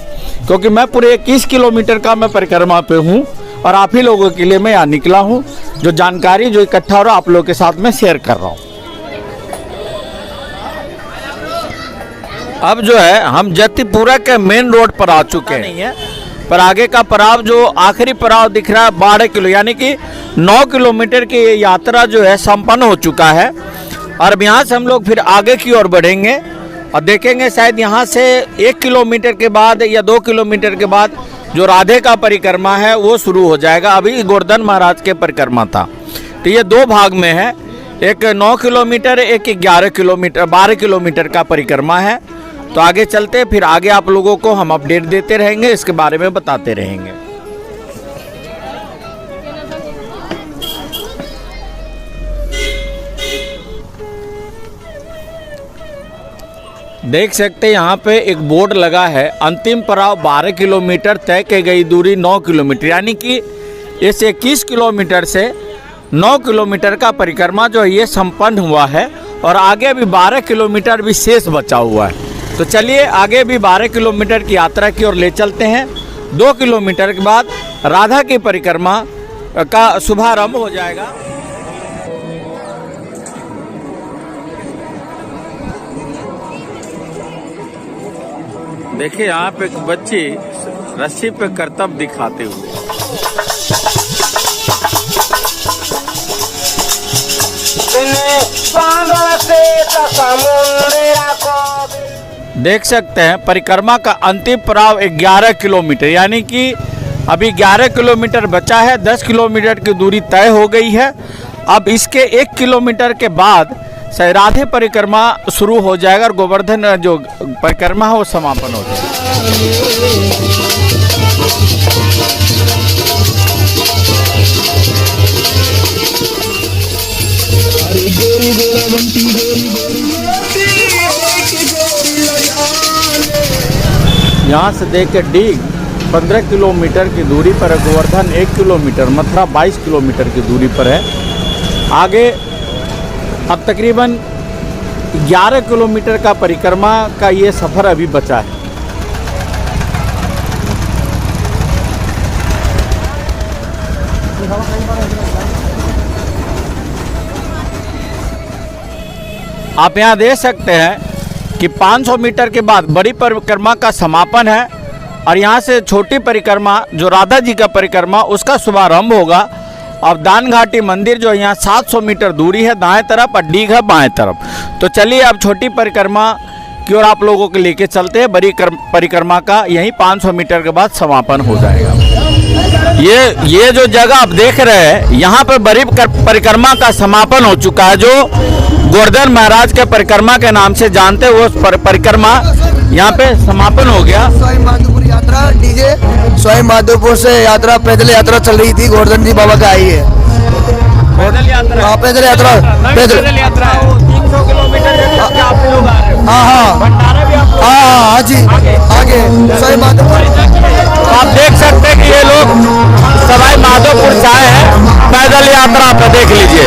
क्योंकि मैं पूरे 21 किलोमीटर का मैं परिक्रमा पे हूँ और आप ही लोगों के लिए मैं यहाँ निकला हूँ। जो जानकारी जो इकट्ठा हो रहा आप लोगों के साथ में शेयर कर रहा हूँ। अब जो है हम जतिपुरा के मेन रोड पर आ चुके हैं, पर आगे का पड़ाव जो आखिरी पड़ाव दिख रहा है 12 किलो यानी कि 9 किलोमीटर की ये यात्रा जो है संपन्न हो चुका है। और अब यहाँ से हम लोग फिर आगे की ओर बढ़ेंगे और देखेंगे शायद यहाँ से 1 किलोमीटर के बाद या 2 किलोमीटर के बाद जो राधे का परिक्रमा है वो शुरू हो जाएगा। अभी गोवर्धन महाराज के परिक्रमा था। तो ये 2 भाग में है, एक 9 किलोमीटर, एक 11 किलोमीटर 12 किलोमीटर का परिक्रमा है। तो आगे चलते फिर आगे आप लोगों को हम अपडेट देते रहेंगे, इसके बारे में बताते रहेंगे। देख सकते हैं यहाँ पे एक बोर्ड लगा है, अंतिम पड़ाव 12 किलोमीटर, तय की गई दूरी 9 किलोमीटर, यानी कि इस 21 किलोमीटर से 9 किलोमीटर का परिक्रमा जो है ये संपन्न हुआ है और आगे भी 12 किलोमीटर भी शेष बचा हुआ है। तो चलिए आगे भी 12 किलोमीटर की यात्रा की ओर ले चलते हैं। 2 किलोमीटर के बाद राधा की परिक्रमा का शुभारंभ हो जाएगा। देखिए यहाँ पे एक बच्ची रस्सी पे करतब दिखाते हुए। देख सकते हैं परिक्रमा का अंतिम पड़ाव 11 किलोमीटर, यानी कि अभी 11 किलोमीटर बचा है। 10 किलोमीटर की दूरी तय हो गई है। अब इसके 1 किलोमीटर के बाद राधे परिक्रमा शुरू हो जाएगा और गोवर्धन जो परिक्रमा है वो समापन हो जाएगा। यहाँ से देख के डीग 15 किलोमीटर की दूरी पर है, गोवर्धन 1 किलोमीटर, मथुरा 22 किलोमीटर की दूरी पर है। आगे अब तकरीबन 11 किलोमीटर का परिक्रमा का ये सफ़र अभी बचा है। आप यहाँ देख सकते हैं कि 500 मीटर के बाद बड़ी परिक्रमा का समापन है और यहाँ से छोटी परिक्रमा जो राधा जी का परिक्रमा उसका शुभारंभ होगा। अब दान घाटी मंदिर जो यहाँ 700 मीटर दूरी है दाएं तरफ और डीग है बाएं तरफ। तो चलिए अब छोटी परिक्रमा की ओर आप लोगों को लेके चलते हैं। बड़ी परिक्रमा का यहीं 500 मीटर के बाद समापन हो जाएगा। ये जो जगह आप देख रहे हैं यहाँ पर बड़ी परिक्रमा का समापन हो चुका है, जो गोवर्धन महाराज के परिक्रमा के नाम से जानते हैं। वो परिक्रमा यहाँ पे समापन हो गया। यात्रा डीजे स्वयं माधोपुर से यात्रा पैदल यात्रा चल रही थी, गोवर्धन जी बाबा का आई है पैदल यात्रा। हाँ पैदल यात्रा, पैदल यात्रा 300 किलोमीटर। हाँ जी आगे स्वयं माधोपुर। आप देख सकते हैं कि ये लोग सवाई माधोपुर से आए हैं पैदल यात्रा पे। देख लीजिए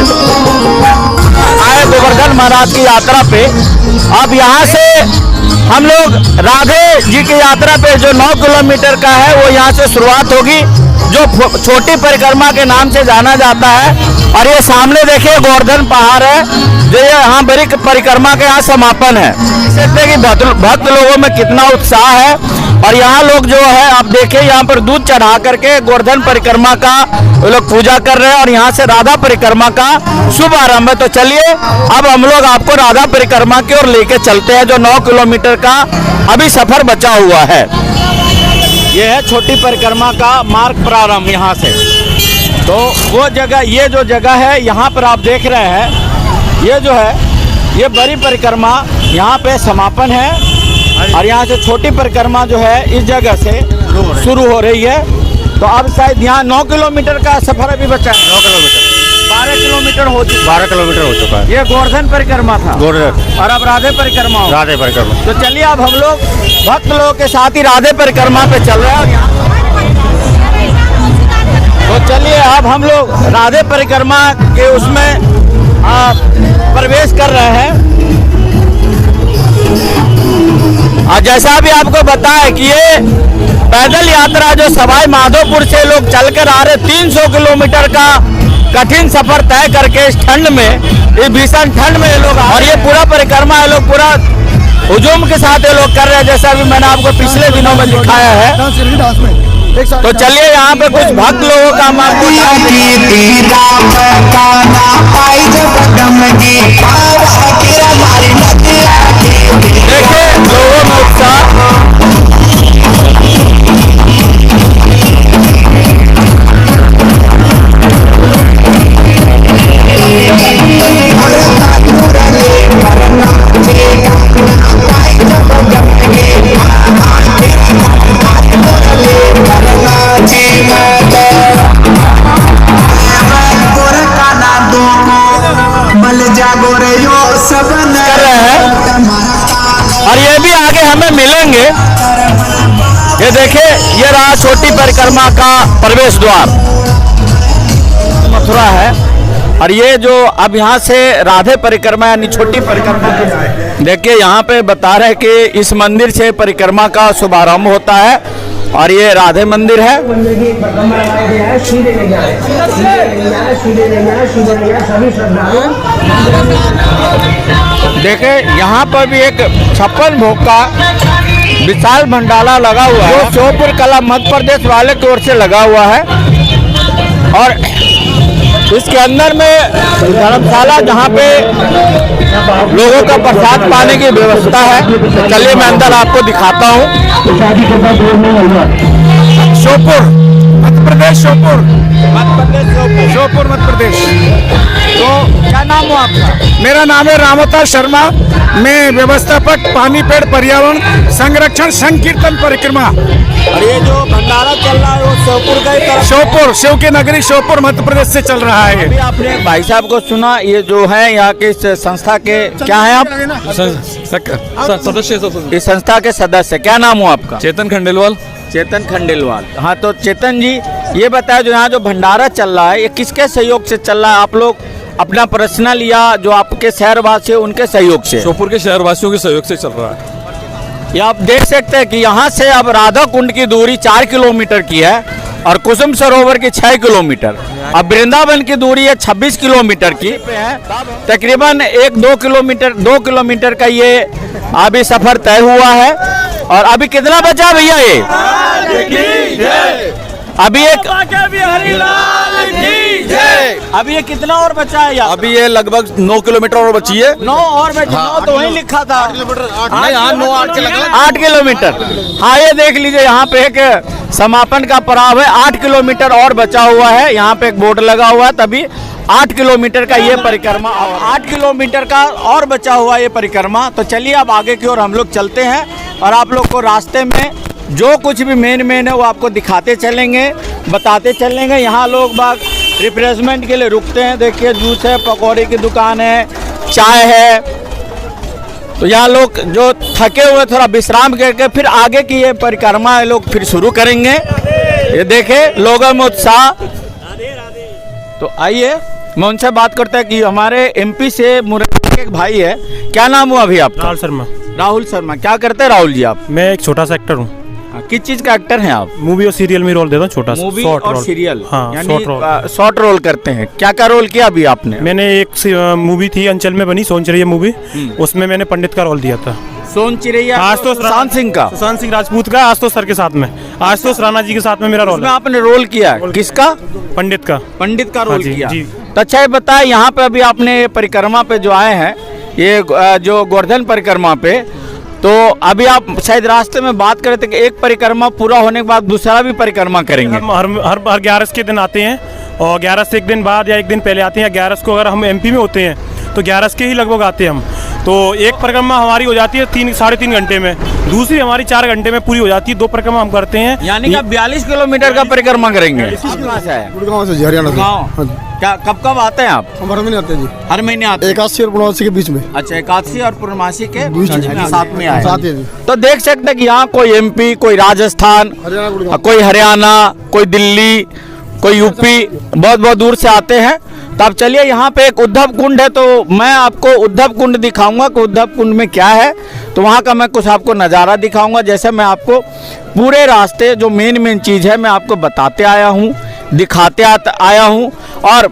आए गोवर्धन महाराज की यात्रा पे। अब यहाँ से हम लोग राधे जी की यात्रा पे जो 9 किलोमीटर का है वो यहाँ से शुरुआत होगी जो छोटी परिक्रमा के नाम से जाना जाता है। और ये सामने देखिए गोवर्धन पहाड़ है, जो ये यहाँ बड़ी परिक्रमा के यहाँ समापन है। देख सकते हैं कि भक्त लोगों में कितना उत्साह है। और यहाँ लोग जो है आप देखिए यहाँ पर दूध चढ़ा करके गोवर्धन परिक्रमा का वो लोग पूजा कर रहे हैं और यहाँ से राधा परिक्रमा का शुभ आरंभ है। तो चलिए अब हम लोग आपको राधा परिक्रमा की ओर लेके चलते हैं, जो 9 किलोमीटर का अभी सफर बचा हुआ है। यह है छोटी परिक्रमा का मार्ग प्रारंभ यहाँ से। तो वो जगह, ये जो जगह है यहाँ पर आप देख रहे हैं, ये जो है ये बड़ी परिक्रमा यहाँ पे समापन है। और यहाँ से छोटी परिक्रमा जो है इस जगह से शुरू हो रही है। तो अब शायद यहाँ 9 किलोमीटर का सफर अभी बचा है। 9 किलोमीटर 12 किलोमीटर हो चुका 12 किलोमीटर हो चुका है। ये गोवर्धन परिक्रमा था गोवर्धन और अब राधे परिक्रमा हो। राधे परिक्रमा। तो चलिए अब हम लोग भक्त लोगों के साथ ही राधे परिक्रमा पे चल रहे हैं। और यहाँ तो चलिए अब हम लोग राधे परिक्रमा के उसमें प्रवेश कर रहे हैं। और जैसा भी आपको बताया कि ये पैदल यात्रा जो सवाई माधोपुर से लोग चलकर आ रहे 300 किलोमीटर का कठिन सफर तय करके इस ठंड में, इस भीषण ठंड में ये लोग, और ये पूरा परिक्रमा ये लोग पूरा हुजूम के साथ ये लोग कर रहे हैं, जैसा भी मैंने आपको पिछले दिनों में दिखाया है। तो चलिए यहाँ पे कुछ भक्त लोगों का हम आपको देखिए लोगों में उत्साह। कर रहे हैं और ये भी आगे हमें मिलेंगे। ये देखिए ये रहा छोटी परिक्रमा का प्रवेश द्वार, मथुरा है। और ये जो अब यहाँ से राधे परिक्रमा यानी छोटी परिक्रमा, देखिए यहाँ पे बता रहे हैं कि इस मंदिर से परिक्रमा का शुभारंभ होता है और ये राधे मंदिर है। देखे यहाँ पर भी एक 56 भोग का विशाल भंडारा लगा हुआ है, जो श्योपुर कला मध्य प्रदेश वाले की ओर से लगा हुआ है। और इसके अंदर में धर्मशाला जहाँ पे लोगों का प्रसाद पाने की व्यवस्था है। तो चलिए मैं अंदर आपको दिखाता हूँ। श्योपुर मध्य प्रदेश, श्योपुर मध्य प्रदेश। तो क्या नाम हो आपका? मेरा नाम है रामोतार शर्मा। मैं व्यवस्थापक पानीपेड़ पर्यावरण संरक्षण संकीर्तन परिक्रमा। और ये जो भंडारा चल रहा है वो श्योपुर का ही तरफ, श्योपुर, शिव की नगरी श्योपुर मध्य प्रदेश से चल रहा है। अभी आपने भाई साहब को सुना, ये जो है यहाँ के इस संस्था के क्या है आप? सदस्य। इस संस्था के सदस्य, क्या नाम हो आपका? चेतन खंडेलवाल। चेतन खंडेलवाल। हाँ, तो चेतन जी ये बताया जो यहाँ जो भंडारा चल रहा है ये किसके सहयोग से चल रहा है? आप लोग अपना पर्सनल या जो आपके शहरवासी उनके सहयोग से? श्योपुर के शहरवासियों के सहयोग से चल रहा है। ये आप देख सकते हैं कि यहाँ से अब राधा कुंड की दूरी 4 किलोमीटर की है और कुसुम सरोवर की 6 किलोमीटर। अब वृंदावन की दूरी है 26 किलोमीटर की। तकरीबन 2 किलोमीटर का ये अभी सफर तय हुआ है। और अभी कितना बचा भैया? ये अभी ये कितना और बचा है यार? अभी ये लगभग 9 किलोमीटर और बची है। 9 और बची। 9 तो वहीं लिखा था। 8 किलोमीटर। 8 किलोमीटर। हाँ, ये देख लीजिए यहाँ पे एक समापन का पड़ाव है। 8 किलोमीटर और बचा हुआ है। यहाँ पे एक बोर्ड लगा हुआ है, तभी 8 किलोमीटर का ये परिक्रमा, 8 किलोमीटर का और बचा हुआ ये परिक्रमा। तो चलिए अब आगे की ओर हम लोग चलते हैं और आप लोग को रास्ते में जो कुछ भी मेन है वो आपको दिखाते चलेंगे, बताते चलेंगे। यहाँ लोग बाग रिफ्रेशमेंट के लिए रुकते हैं। देखिए जूस है, पकौड़े की दुकान है, चाय है। तो यहाँ लोग जो थके हुए थोड़ा विश्राम करके फिर आगे की ये परिक्रमा लोग फिर शुरू करेंगे। ये देखे लोगों में उत्साह। तो आइए मैं उनसे बात करता है कि हमारे एमपी से मुरैना के एक भाई है। क्या नाम हुआ अभी आपका? राहुल शर्मा। राहुल शर्मा, क्या करते हैं राहुल जी आप? मैं एक छोटा सा एक्टर हूँ। किस चीज का एक्टर हैं आप? मूवी और सीरियल में रोल देता हूँ, छोटा सा मूवी शॉर्ट और रोल। सीरियल, हाँ, यानी शॉर्ट रोल। शॉर्ट रोल करते हैं। क्या क्या रोल किया अभी आपने? मैंने एक मूवी थी अंचल में बनी, सोन चिड़ैया मूवी, उसमें मैंने पंडित का रोल दिया था। सोन चिड़ैया आशुतोष सुशांत सिंह का, सुशांत सिंह राजपूत का, आशुतोष सर के साथ में, आशुतोष राणा जी के साथ में मेरा रोल उसमें है। आपने रोल किया, किसका? पंडित का। पंडित का हाँ रोल जी, किया। जी। तो अच्छा ये बताए, यहाँ पे अभी आपने परिक्रमा पे जो आए हैं, ये जो गोवर्धन परिक्रमा पे, तो अभी आप शायद रास्ते में बात कर रहे थे कि एक परिक्रमा पूरा होने के बाद दूसरा भी परिक्रमा करेंगे। हम हर 11 के दिन आते हैं, और 11 से एक दिन बाद या एक दिन पहले आते हैं। 11 को अगर हम एमपी में होते हैं तो 11 के ही लगभग आते हैं हम। तो एक परिक्रमा हमारी हो जाती है 3-3.5 घंटे में, दूसरी हमारी 4 घंटे में पूरी हो जाती है। 2 परिक्रमा हम करते हैं। यानी कि आप 42 किलोमीटर का परिक्रमा करेंगे। कहाँ से है? गुड़गांव से, हरियाणा गाँव। क्या कब कब आते हैं आप? हम हर महीने आते हैं जी, हर महीने आते हैं। एकादशी और पूर्णमासी के बीच में। अच्छा, एकादशी और पूर्णमासी के बीच में, साथ में आए। साथ ही जी। तो देख सकते हैं कि यहाँ कोई एमपी, कोई राजस्थान, कोई हरियाणा, कोई दिल्ली, कोई यूपी, बहुत बहुत दूर से आते हैं। तो अब चलिए, यहाँ पे एक उद्धव कुंड है, तो मैं आपको उद्धव कुंड दिखाऊंगा कि उद्धव कुंड में क्या है। तो वहाँ का मैं कुछ आपको नज़ारा दिखाऊंगा। जैसे मैं आपको पूरे रास्ते जो मेन चीज़ है मैं आपको बताते आया हूँ, दिखाते आया हूँ, और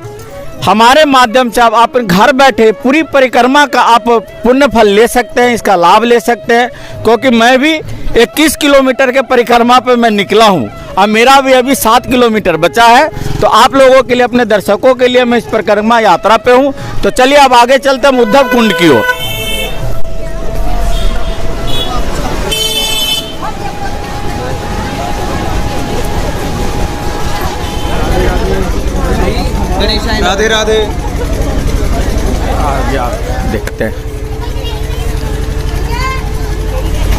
हमारे माध्यम से आप घर बैठे पूरी परिक्रमा का आप पुण्य फल ले सकते हैं, इसका लाभ ले सकते हैं। क्योंकि मैं भी 21 किलोमीटर के परिक्रमा पे मैं निकला हूँ, और मेरा भी अभी 7 किलोमीटर बचा है। तो आप लोगों के लिए, अपने दर्शकों के लिए मैं इस परिक्रमा यात्रा पे हूँ। तो चलिए अब आगे चलते हैं उद्धव कुंड की ओर। राधे राधे। आगे आप देखते हैं,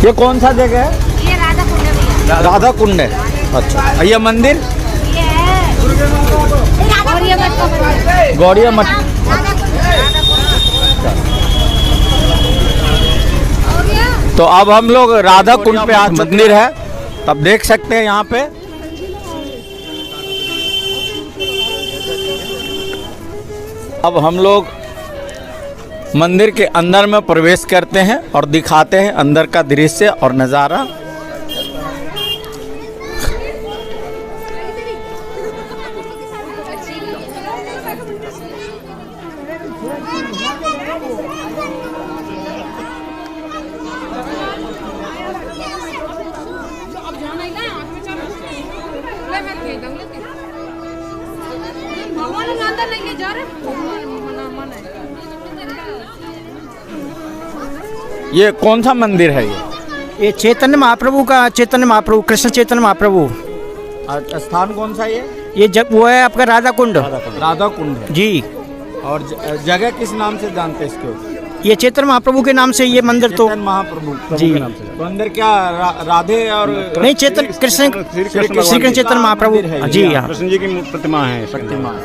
ये कौन सा जगह है? ये राधा कुंड है भैया। राधा कुंड है। अच्छा, ये मंदिर ये है गौरिया मठ का मंदिर। गौड़िया मठ। राधा कुंड। तो अब हम लोग राधा कुंड पे आज मंदिर है, तब देख सकते हैं यहाँ पे। अब हम लोग मंदिर के अंदर में प्रवेश करते हैं और दिखाते हैं अंदर का दृश्य और नज़ारा। ये कौन सा मंदिर है? ये चैतन्य महाप्रभु का, चैतन्य महाप्रभु, कृष्ण चैतन्य महाप्रभु। स्थान कौन सा ये जब वो है आपका राधा कुंड। राधा कुंड है जी। और जगह किस नाम से जानते हैं इसको? ये चैतन्य महाप्रभु के नाम से ये मंदिर तो महाप्रभु जी। के नाम से। तो अंदर क्या राधे और नहीं, चैतन्य कृष्ण, श्री कृष्ण चैतन्य महाप्रभु जी। हाँ, कृष्ण जी की प्रतिमा है, शक्ति माँ।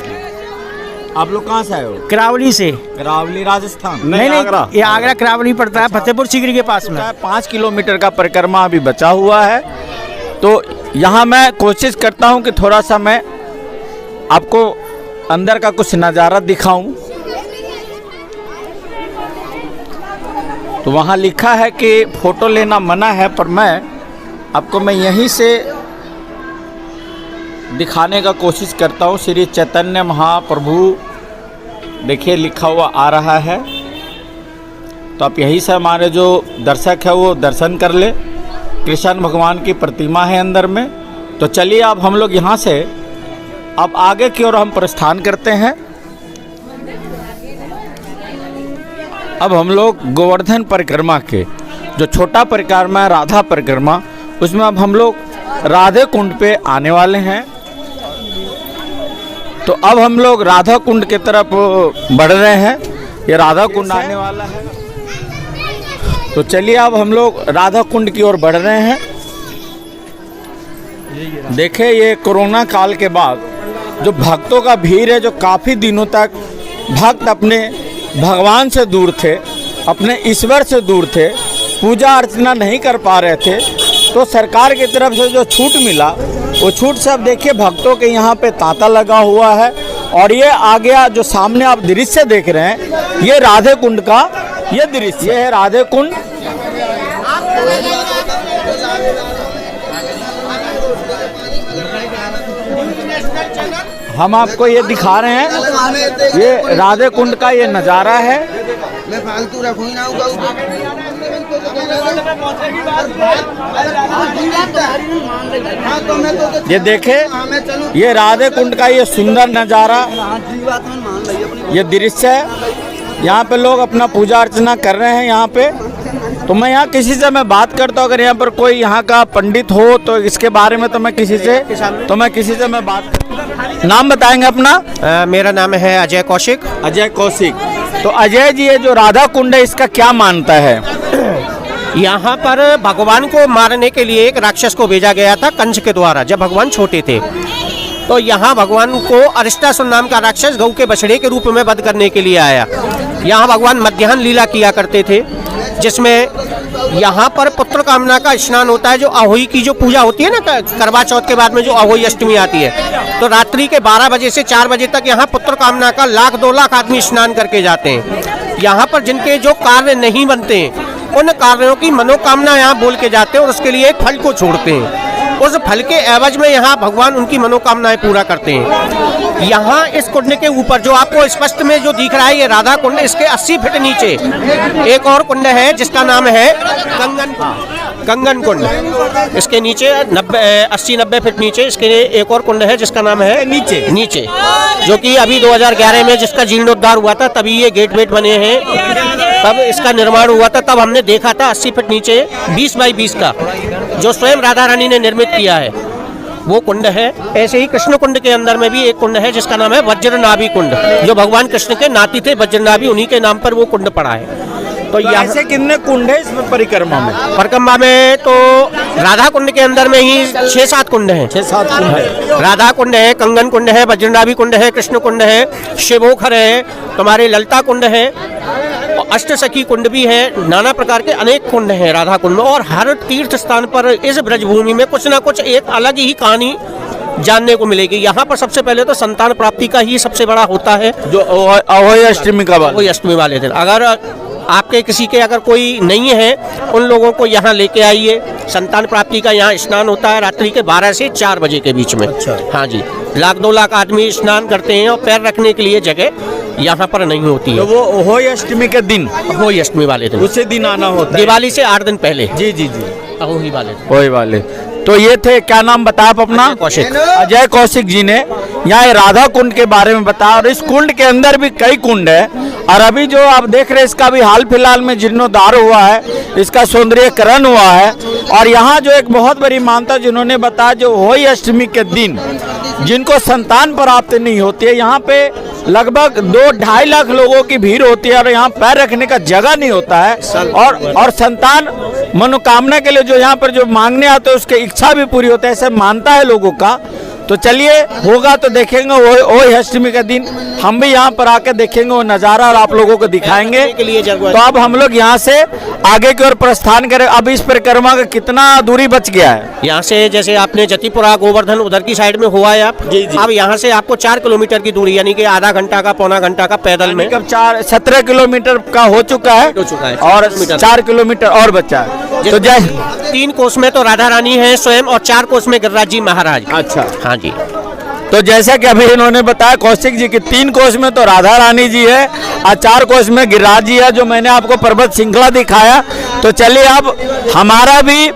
आप लोग कहाँ से आए हो? करावली से। करावली राजस्थान? नहीं, ये आगरा करावली पड़ता है, फतेहपुर सीकरी के पास में। 5 किलोमीटर का परिक्रमा अभी बचा हुआ है। तो यहाँ मैं कोशिश करता हूँ कि थोड़ा सा मैं आपको अंदर का कुछ नज़ारा दिखाऊं। तो वहाँ लिखा है कि फ़ोटो लेना मना है, पर मैं यहीं से दिखाने का कोशिश करता हूँ। श्री चैतन्य महाप्रभु देखिए लिखा हुआ आ रहा है। तो आप यहीं से हमारे जो दर्शक है वो दर्शन कर ले। कृष्ण भगवान की प्रतिमा है अंदर में। तो चलिए अब हम लोग यहाँ से अब आगे की ओर हम प्रस्थान करते हैं। अब हम लोग गोवर्धन परिक्रमा के जो छोटा परिक्रमा है, राधा परिक्रमा, उसमें अब हम लोग राधे कुंड पे आने वाले हैं। तो अब हम लोग राधा कुंड की तरफ बढ़ रहे हैं। ये राधा कुंड आने वाला है। तो चलिए अब हम लोग राधा कुंड की ओर बढ़ रहे हैं। देखें, ये कोरोना काल के बाद जो भक्तों का भीड़ है, जो काफ़ी दिनों तक भक्त अपने भगवान से दूर थे, अपने ईश्वर से दूर थे, पूजा अर्चना नहीं कर पा रहे थे, तो सरकार की तरफ से जो छूट मिला, वो छूट से अब देखिए भक्तों के यहाँ पे तांता लगा हुआ है। और ये आ गया जो सामने आप दृश्य देख रहे हैं, ये राधे कुंड का ये दृश्य है। राधे कुंड हम आपको ये दिखा रहे हैं, ये राधे कुंड का ये नज़ारा है। ये देखे, ये राधे कुंड का ये सुंदर नज़ारा, ये दृश्य है। यहाँ पे लोग अपना पूजा अर्चना कर रहे हैं यहाँ पे। तो मैं यहाँ किसी से मैं बात करता हूँ, अगर यहाँ पर कोई यहाँ का पंडित हो तो इसके बारे में तो मैं किसी से मैं बात करता। नाम बताएंगे अपना? मेरा नाम है अजय कौशिक। अजय कौशिक। तो अजय जी, ये जो राधा कुंड है इसका क्या मानता है? यहाँ पर भगवान को मारने के लिए एक राक्षस को भेजा गया था कंस के द्वारा, जब भगवान छोटे थे। तो यहाँ भगवान को अरिष्टासुर नाम का राक्षस गऊ के बछड़े के रूप में वध करने के लिए आया। यहाँ भगवान मध्याह्न लीला किया करते थे, जिसमें यहाँ पर पुत्र कामना का स्नान होता है। जो अहोई की जो पूजा होती है ना, करवा चौथ के बाद में जो अहोई अष्टमी आती है, तो रात्रि के 12 बजे से 4 बजे तक यहाँ पुत्र कामना का 1,00,000 2 लाख आदमी स्नान करके जाते हैं। यहाँ पर जिनके जो कार्य नहीं बनते हैं, उन कार्यों की मनोकामना यहाँ बोल के जाते हैं और उसके लिए एक फल को छोड़ते हैं। उस फल के एवज में यहाँ भगवान उनकी मनोकामनाएं पूरा करते हैं। यहाँ इस कुंड के ऊपर जो आपको स्पष्ट में जो दिख रहा है, ये राधा कुंड, इसके 80 फीट नीचे एक और कुंड है जिसका नाम है कंगन कुंड। इसके नीचे 80-90 फीट नीचे इसके एक और कुंड है जिसका नाम है नीचे, जो कि अभी 2011 में जिसका जीर्णोद्धार हुआ था, तभी ये गेट वेट बने हैं, तब इसका निर्माण हुआ था। तब हमने देखा था 80 फीट नीचे 20 बाई 20 का, जो स्वयं राधा रानी ने निर्मित किया है, वो कुंड है। ऐसे ही कृष्ण कुंड के अंदर में भी एक कुंड है जिसका नाम है वज्रनाभि कुंड, जो भगवान कृष्ण के नाती थे वज्रनाभि, उन्हीं के नाम पर वो कुंड पड़ा है। तो ऐसे कितने कुंड है इसमें परिक्रमा में? परिक्रमा में तो राधा कुंड के अंदर में ही 6-7 कुंड हैं। 6-7 कुंड है। राधा कुंड है, कंगन कुंड है, वज्रनाभि कुंड है, कृष्ण कुंड है, शिवोखर है, तुम्हारे ललता कुंड है, अष्टसखी कुंड भी है। नाना प्रकार के अनेक कुंड हैं राधा कुंड में। और हर तीर्थ स्थान पर इस ब्रजभूमि में कुछ ना कुछ एक अलग ही कहानी जानने को मिलेगी। यहाँ पर सबसे पहले तो संतान प्राप्ति का ही सबसे बड़ा होता है, जो अहोई अष्टमी वाले दिन। अगर आपके किसी के अगर कोई नहीं है, उन लोगों को यहाँ लेके आइए। संतान प्राप्ति का यहाँ स्नान होता है रात्रि के 12 से 4 बजे के बीच में। अच्छा। हाँ जी, 1,00,000 2 लाख आदमी स्नान करते हैं और पैर रखने के लिए जगह यहाँ पर नहीं होती है। तो वो अहोई अष्टमी के दिन, अहोई अष्टमी वाले दिन, उसी दिन आना होता है, दिवाली से 8 दिन पहले। जी जी जी, अहोई वाले। तो ये थे, क्या नाम बताया आप अपना? अजय कौशिक जी ने यहाँ राधा कुंड के बारे में बताया। और इस कुंड के अंदर भी कई कुंड है, और अभी जो आप देख रहे हैं इसका भी हाल फिलहाल में जीर्णोद्धार हुआ है, इसका सौंदर्यीकरण हुआ है। और यहाँ जो एक बहुत बड़ी मान्यता जिन्होंने बताया, जो अहोई अष्टमी के दिन जिनको संतान प्राप्त नहीं होती है, यहाँ पे लगभग 2-2.5 लाख लोगों की भीड़ होती है, और यहाँ पैर रखने का जगह नहीं होता है। और संतान मनोकामना के लिए जो यहाँ पर जो मांगने आते हैं उसकी इच्छा भी पूरी होता है, ऐसे मानता है लोगों का। तो चलिए, होगा तो देखेंगे अहोई अष्टमी का दिन, हम भी यहाँ पर आकर देखेंगे वो नज़ारा और आप लोगों को दिखाएंगे। तो अब हम लोग यहाँ से आगे की ओर प्रस्थान करें। अब इस परिक्रमा का कितना दूरी बच गया है? यहाँ से जैसे आपने जतिपुरा गोवर्धन उधर की साइड में हुआ है आप, जी जी। अब यहाँ से आपको 4 किलोमीटर की दूरी, यानी कि आधा घंटा का पौना घंटा का पैदल में, कब 17 किलोमीटर का हो चुका है और 4 किलोमीटर और बचा है। तो जय 3 कोस में तो राधा रानी है स्वयं और 4 कोस में गिरिराज जी महाराज। अच्छा, हाँ जी। तो जैसा कि अभी इन्होंने बताया कौशिक जी की 3 कोस में तो राधा रानी जी है और 4 कोस में गिरिराज जी है, जो मैंने आपको पर्वत श्रृंखला दिखाया। तो चलिए, अब हमारा भी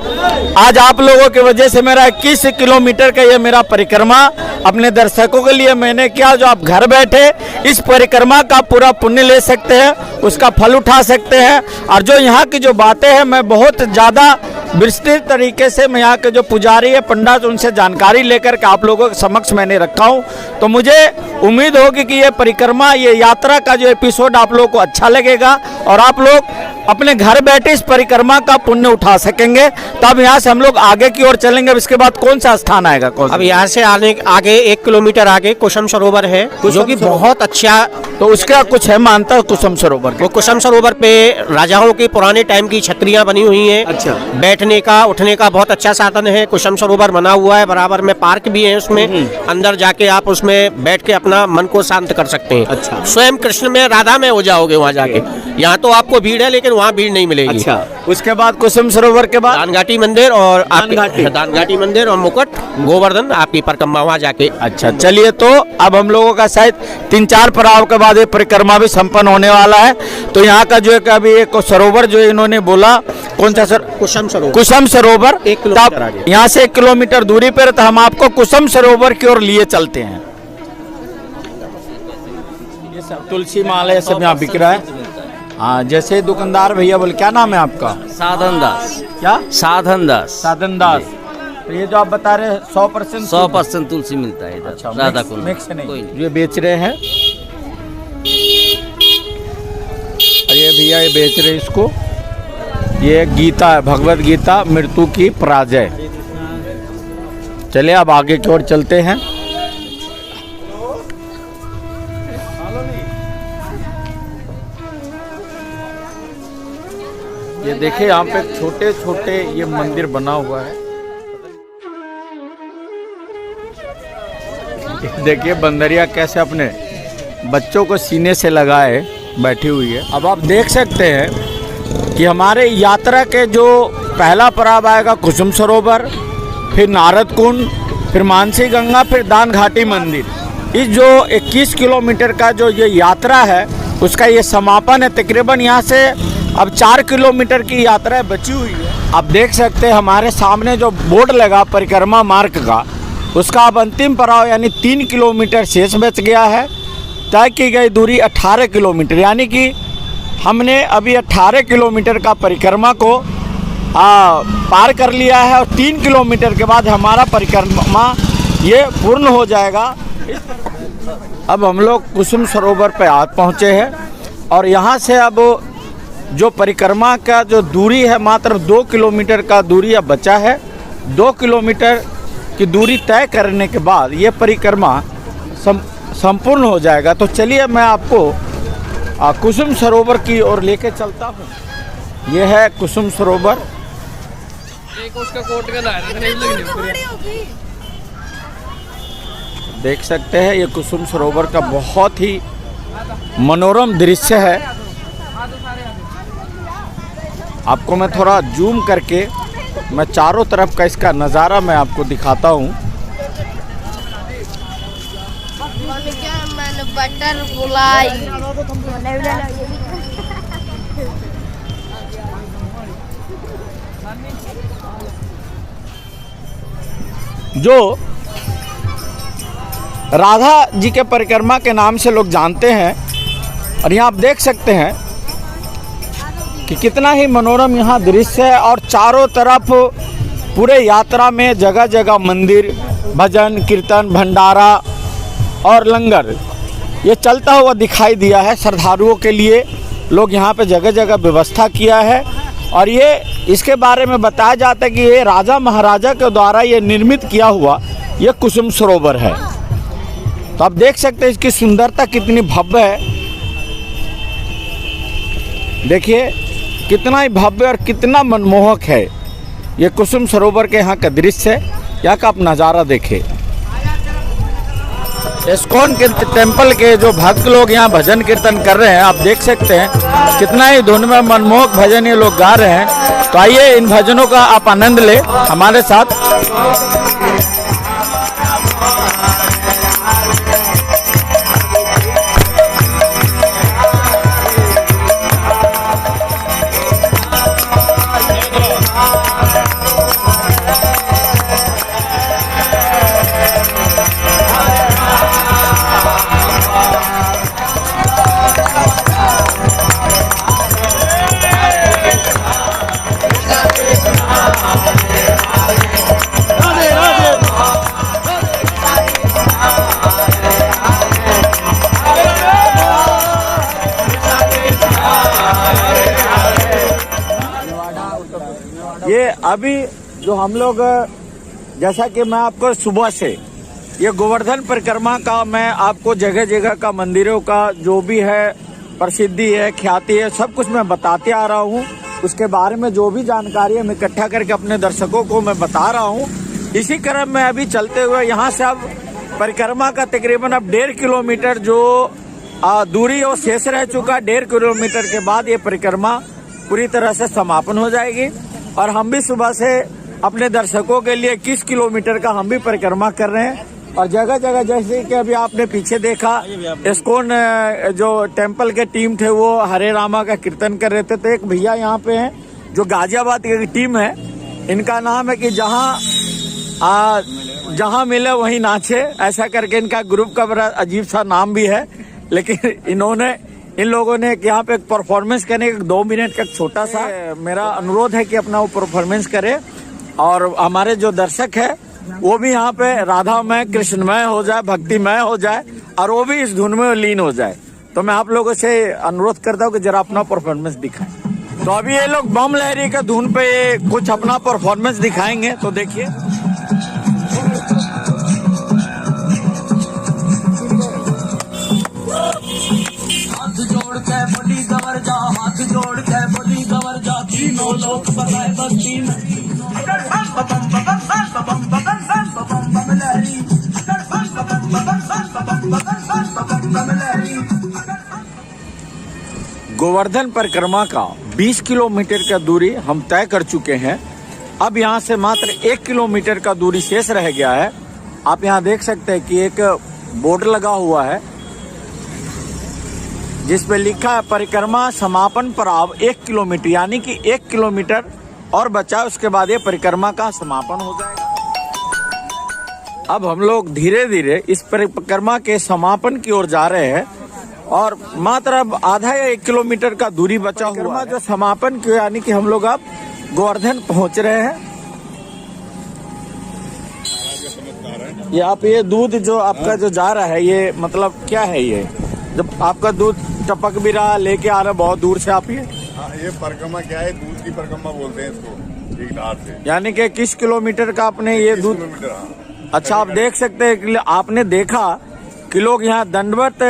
आज आप लोगों की वजह से मेरा 21 किलोमीटर का ये मेरा परिक्रमा अपने दर्शकों के लिए मैंने किया, जो आप घर बैठे इस परिक्रमा का पूरा पुण्य ले सकते हैं, उसका फल उठा सकते हैं। और जो यहाँ की जो बातें हैं, मैं बहुत ज़्यादा विस्तृत तरीके से मैं यहाँ के जो पुजारी है, पंडित, उनसे जानकारी लेकर के आप लोगों के समक्ष मैंने रखा हूँ। तो मुझे उम्मीद होगी कि ये परिक्रमा, ये यात्रा का जो एपिसोड आप लोगों को अच्छा लगेगा और आप लोग अपने घर बैठे इस परिक्रमा का पुण्य उठा सकेंगे। तो अब यहाँ से हम लोग आगे की ओर चलेंगे। अब इसके बाद कौन सा स्थान आएगा? अब यहाँ से आगे 1 किलोमीटर आगे कुसुम सरोवर है, जो कि बहुत अच्छा। तो उसका कुछ है मानता कुसुम सरोवर? वो कुसुम सरोवर पे राजाओं के पुराने टाइम की छतरियाँ बनी हुई हैं। अच्छा। बैठने का उठने का बहुत अच्छा साधन है। कुसुम सरोवर बना हुआ है, बराबर में पार्क भी है उसमें। अंदर जाके आप उसमें बैठ के अपना मन को शांत कर सकते हैं। अच्छा। स्वयं कृष्ण में राधा में हो जाओगे वहाँ जाके। यहाँ तो आपको भीड़ है लेकिन वहाँ भीड़ नहीं मिलेगी। अच्छा, उसके बाद कुसुम सरोवर के बाद दानघाटी मंदिर और दानघाटी। दानघाटी मंदिर और मुकुट गोवर्धन आपकी परिक्रमा वहाँ जाके। अच्छा, चलिए तो अब हम लोगों का शायद 3-4 पड़ाव के बाद ये परिक्रमा भी संपन्न होने वाला है। तो यहाँ का जो है कि अभी एक सरोवर जो इन्होंने बोला, कौन सा सर? कुसुम सरोवर। कुसुम सरोवर 1 किलोमीटर आगे। यहाँ से 1 किलोमीटर दूरी पर, तो हम आपको कुसुम सरोवर की ओर लिए चलते हैं। ये सब तुलसी माला ये सब यहाँ बिक रहा है। हाँ, जैसे दुकानदार भैया बोले, क्या नाम है आपका? साधन दास। क्या? साधन दास। साधन दास। तो ये जो आप बता रहे हैं 100% तुलसी मिलता है इधर। अच्छा, राधा मिक्स- कुंड मिक्स नहीं, कोई नहीं। ये बेच रहे हैं। और ये भैया ये बेच रहे हैं इसको। ये गीता है, भगवत गीता, मृत्यु की पराजय। चलिए अब आगे की ओर चलते हैं। ये देखिए यहाँ पे छोटे छोटे ये मंदिर बना हुआ है। देखिए बंदरिया कैसे अपने बच्चों को सीने से लगाए बैठी हुई है। अब आप देख सकते हैं कि हमारे यात्रा के जो पहला पड़ाव आएगा कुसुम सरोवर, फिर नारद कुंड, फिर मानसी गंगा, फिर दान घाटी मंदिर। इस जो 21 किलोमीटर का जो ये यात्रा है उसका ये समापन है। तकरीबन यहाँ से अब 4 किलोमीटर की यात्रा बची हुई है। आप देख सकते हैं हमारे सामने जो बोर्ड लगा परिक्रमा मार्ग का, उसका अब अंतिम पड़ाव यानी 3 किलोमीटर शेष बच गया है। तय की गई दूरी 18 किलोमीटर, यानी कि हमने अभी 18 किलोमीटर का परिक्रमा को पार कर लिया है और 3 किलोमीटर के बाद हमारा परिक्रमा ये पूर्ण हो जाएगा। अब हम लोग कुसुम सरोवर पे आ पहुँचे हैं और यहाँ से अब जो परिक्रमा का जो दूरी है मात्र 2 किलोमीटर का दूरी अब बचा है। 2 किलोमीटर की दूरी तय करने के बाद ये परिक्रमा संपूर्ण हो जाएगा। तो चलिए मैं आपको कुसुम सरोवर की ओर लेके चलता हूँ। ये है कुसुम सरोवर। देख सकते हैं ये कुसुम सरोवर का बहुत ही मनोरम दृश्य है। आपको मैं थोड़ा जूम करके मैं चारों तरफ का इसका नज़ारा मैं आपको दिखाता हूँ। बटर बुलाई जो राधा जी के परिक्रमा के नाम से लोग जानते हैं। और यहाँ आप देख सकते हैं कि कितना ही मनोरम यहाँ दृश्य है और चारों तरफ पूरे यात्रा में जगह जगह मंदिर, भजन कीर्तन, भंडारा और लंगर ये चलता हुआ दिखाई दिया है। श्रद्धालुओं के लिए लोग यहाँ पे जगह जगह व्यवस्था किया है। और ये इसके बारे में बताया जाता है कि ये राजा महाराजा के द्वारा ये निर्मित किया हुआ ये कुसुम सरोवर है। तो आप देख सकते हैं इसकी सुंदरता कितनी भव्य है। देखिए कितना ही भव्य और कितना मनमोहक है ये कुसुम सरोवर के यहाँ का दृश्य है। यहाँ का आप नज़ारा देखिए। इस्कॉन के टेम्पल के जो भक्त लोग यहाँ भजन कीर्तन कर रहे हैं, आप देख सकते हैं कितना ही धुन में मनमोहक भजन ये लोग गा रहे हैं। तो आइए इन भजनों का आप आनंद ले हमारे साथ। ये अभी जो हम लोग जैसा कि मैं आपको सुबह से ये गोवर्धन परिक्रमा का मैं आपको जगह जगह का मंदिरों का जो भी है प्रसिद्धि है, ख्याति है, सब कुछ मैं बताते आ रहा हूँ। उसके बारे में जो भी जानकारी है मैं इकट्ठा करके अपने दर्शकों को मैं बता रहा हूँ। इसी क्रम में अभी चलते हुए यहाँ से अब परिक्रमा का तकरीबन अब 1.5 किलोमीटर जो दूरी वो शेष रह चुका। 1.5 किलोमीटर के बाद ये परिक्रमा पूरी तरह से समापन हो जाएगी और हम भी सुबह से अपने दर्शकों के लिए 21 किलोमीटर का हम भी परिक्रमा कर रहे हैं। और जगह जगह जैसे कि अभी आपने पीछे देखा इस्कॉन जो टेम्पल के टीम थे वो हरे रामा का कीर्तन कर रहे थे। तो एक भैया यहाँ पे हैं जो गाजियाबाद की टीम है, इनका नाम है कि जहाँ मिले वहीं नाचे, ऐसा करके इनका ग्रुप का बड़ा अजीब सा नाम भी है। लेकिन इन लोगों ने यहाँ पे एक परफॉर्मेंस करने का 2 मिनट का छोटा सा मेरा अनुरोध है कि अपना वो परफॉर्मेंस करे और हमारे जो दर्शक है वो भी यहाँ पे राधामय कृष्णमय हो जाए, भक्तिमय हो जाए और वो भी इस धुन में लीन हो जाए। तो मैं आप लोगों से अनुरोध करता हूँ कि जरा अपना परफॉर्मेंस दिखाएं। तो अभी ये लोग बम लहरी का धुन पे कुछ अपना परफॉर्मेंस दिखाएंगे, तो देखिए। हाथ जोड़ के बोली गवर जा, हाथ जोड़ के बोली गवर जा, तीनों लोग बताए भक्ति में। गोवर्धन परिक्रमा का 20 किलोमीटर का दूरी हम तय कर चुके हैं। अब यहाँ से मात्र 1 किलोमीटर का दूरी शेष रह गया है। आप यहाँ देख सकते हैं कि एक बोर्ड लगा हुआ है जिस पे लिखा है परिक्रमा समापन पड़ाव 1 किलोमीटर, यानी कि 1 किलोमीटर और बचा, उसके बाद ये परिक्रमा का समापन हो जाएगा। अब हम लोग धीरे धीरे इस परिक्रमा के समापन की ओर जा रहे हैं और मात्र अब आधा या 1 किलोमीटर का दूरी बचा हुआ है। जो समापन की, यानी कि हम लोग अब गोवर्धन पहुंच रहे हैं। ये आप ये दूध जो आपका जो जा रहा है, ये मतलब क्या है? ये जब आपका दूध टपक भी रहा, लेके आ रहा बहुत दूर से आप, ये परिक्रमा क्या है? दूध की परिक्रमा बोलते हैं इसको, एक धार से। यानी कि किस किलोमीटर का आपने ये दूध? अच्छा, आप देख सकते हैं कि आपने देखा कि लोग यहाँ दंडवत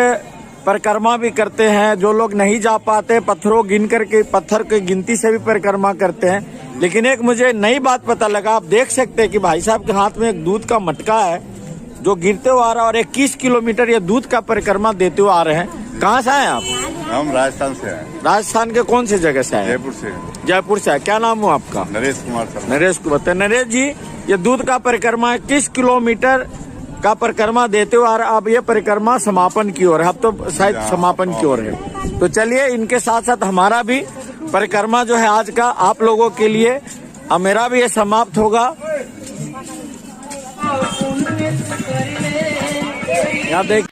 परिक्रमा भी करते हैं। जो लोग नहीं जा पाते पत्थरों गिन करके, पत्थर की गिनती से भी परिक्रमा करते हैं। लेकिन एक मुझे नई बात पता लगा, आप देख सकते हैं कि भाई साहब के हाथ में एक दूध का मटका है जो गिरते हुए आ रहा है और 21 किलोमीटर ये दूध का परिक्रमा देते हुए आ रहे हैं। कहाँ से आए आप? हम राजस्थान से हैं। राजस्थान के कौन सी जगह से आए? जयपुर से। जयपुर से। क्या नाम हुआ आपका? नरेश कुमार सर। नरेश कुमार। नरेश जी, ये दूध का परिक्रमा 21 किलोमीटर का परिक्रमा देते हुए अब ये परिक्रमा समापन की ओर है। अब तो शायद समापन की ओर है। तो चलिए, इनके साथ साथ हमारा भी परिक्रमा जो है आज का आप लोगों के लिए, अब मेरा भी ये समाप्त होगा।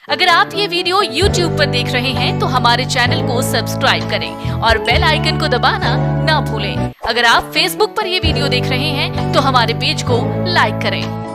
अगर आप ये वीडियो YouTube पर देख रहे हैं तो हमारे चैनल को सब्सक्राइब करें और बेल आइकन को दबाना ना भूलें। अगर आप Facebook पर ये वीडियो देख रहे हैं तो हमारे पेज को लाइक करें।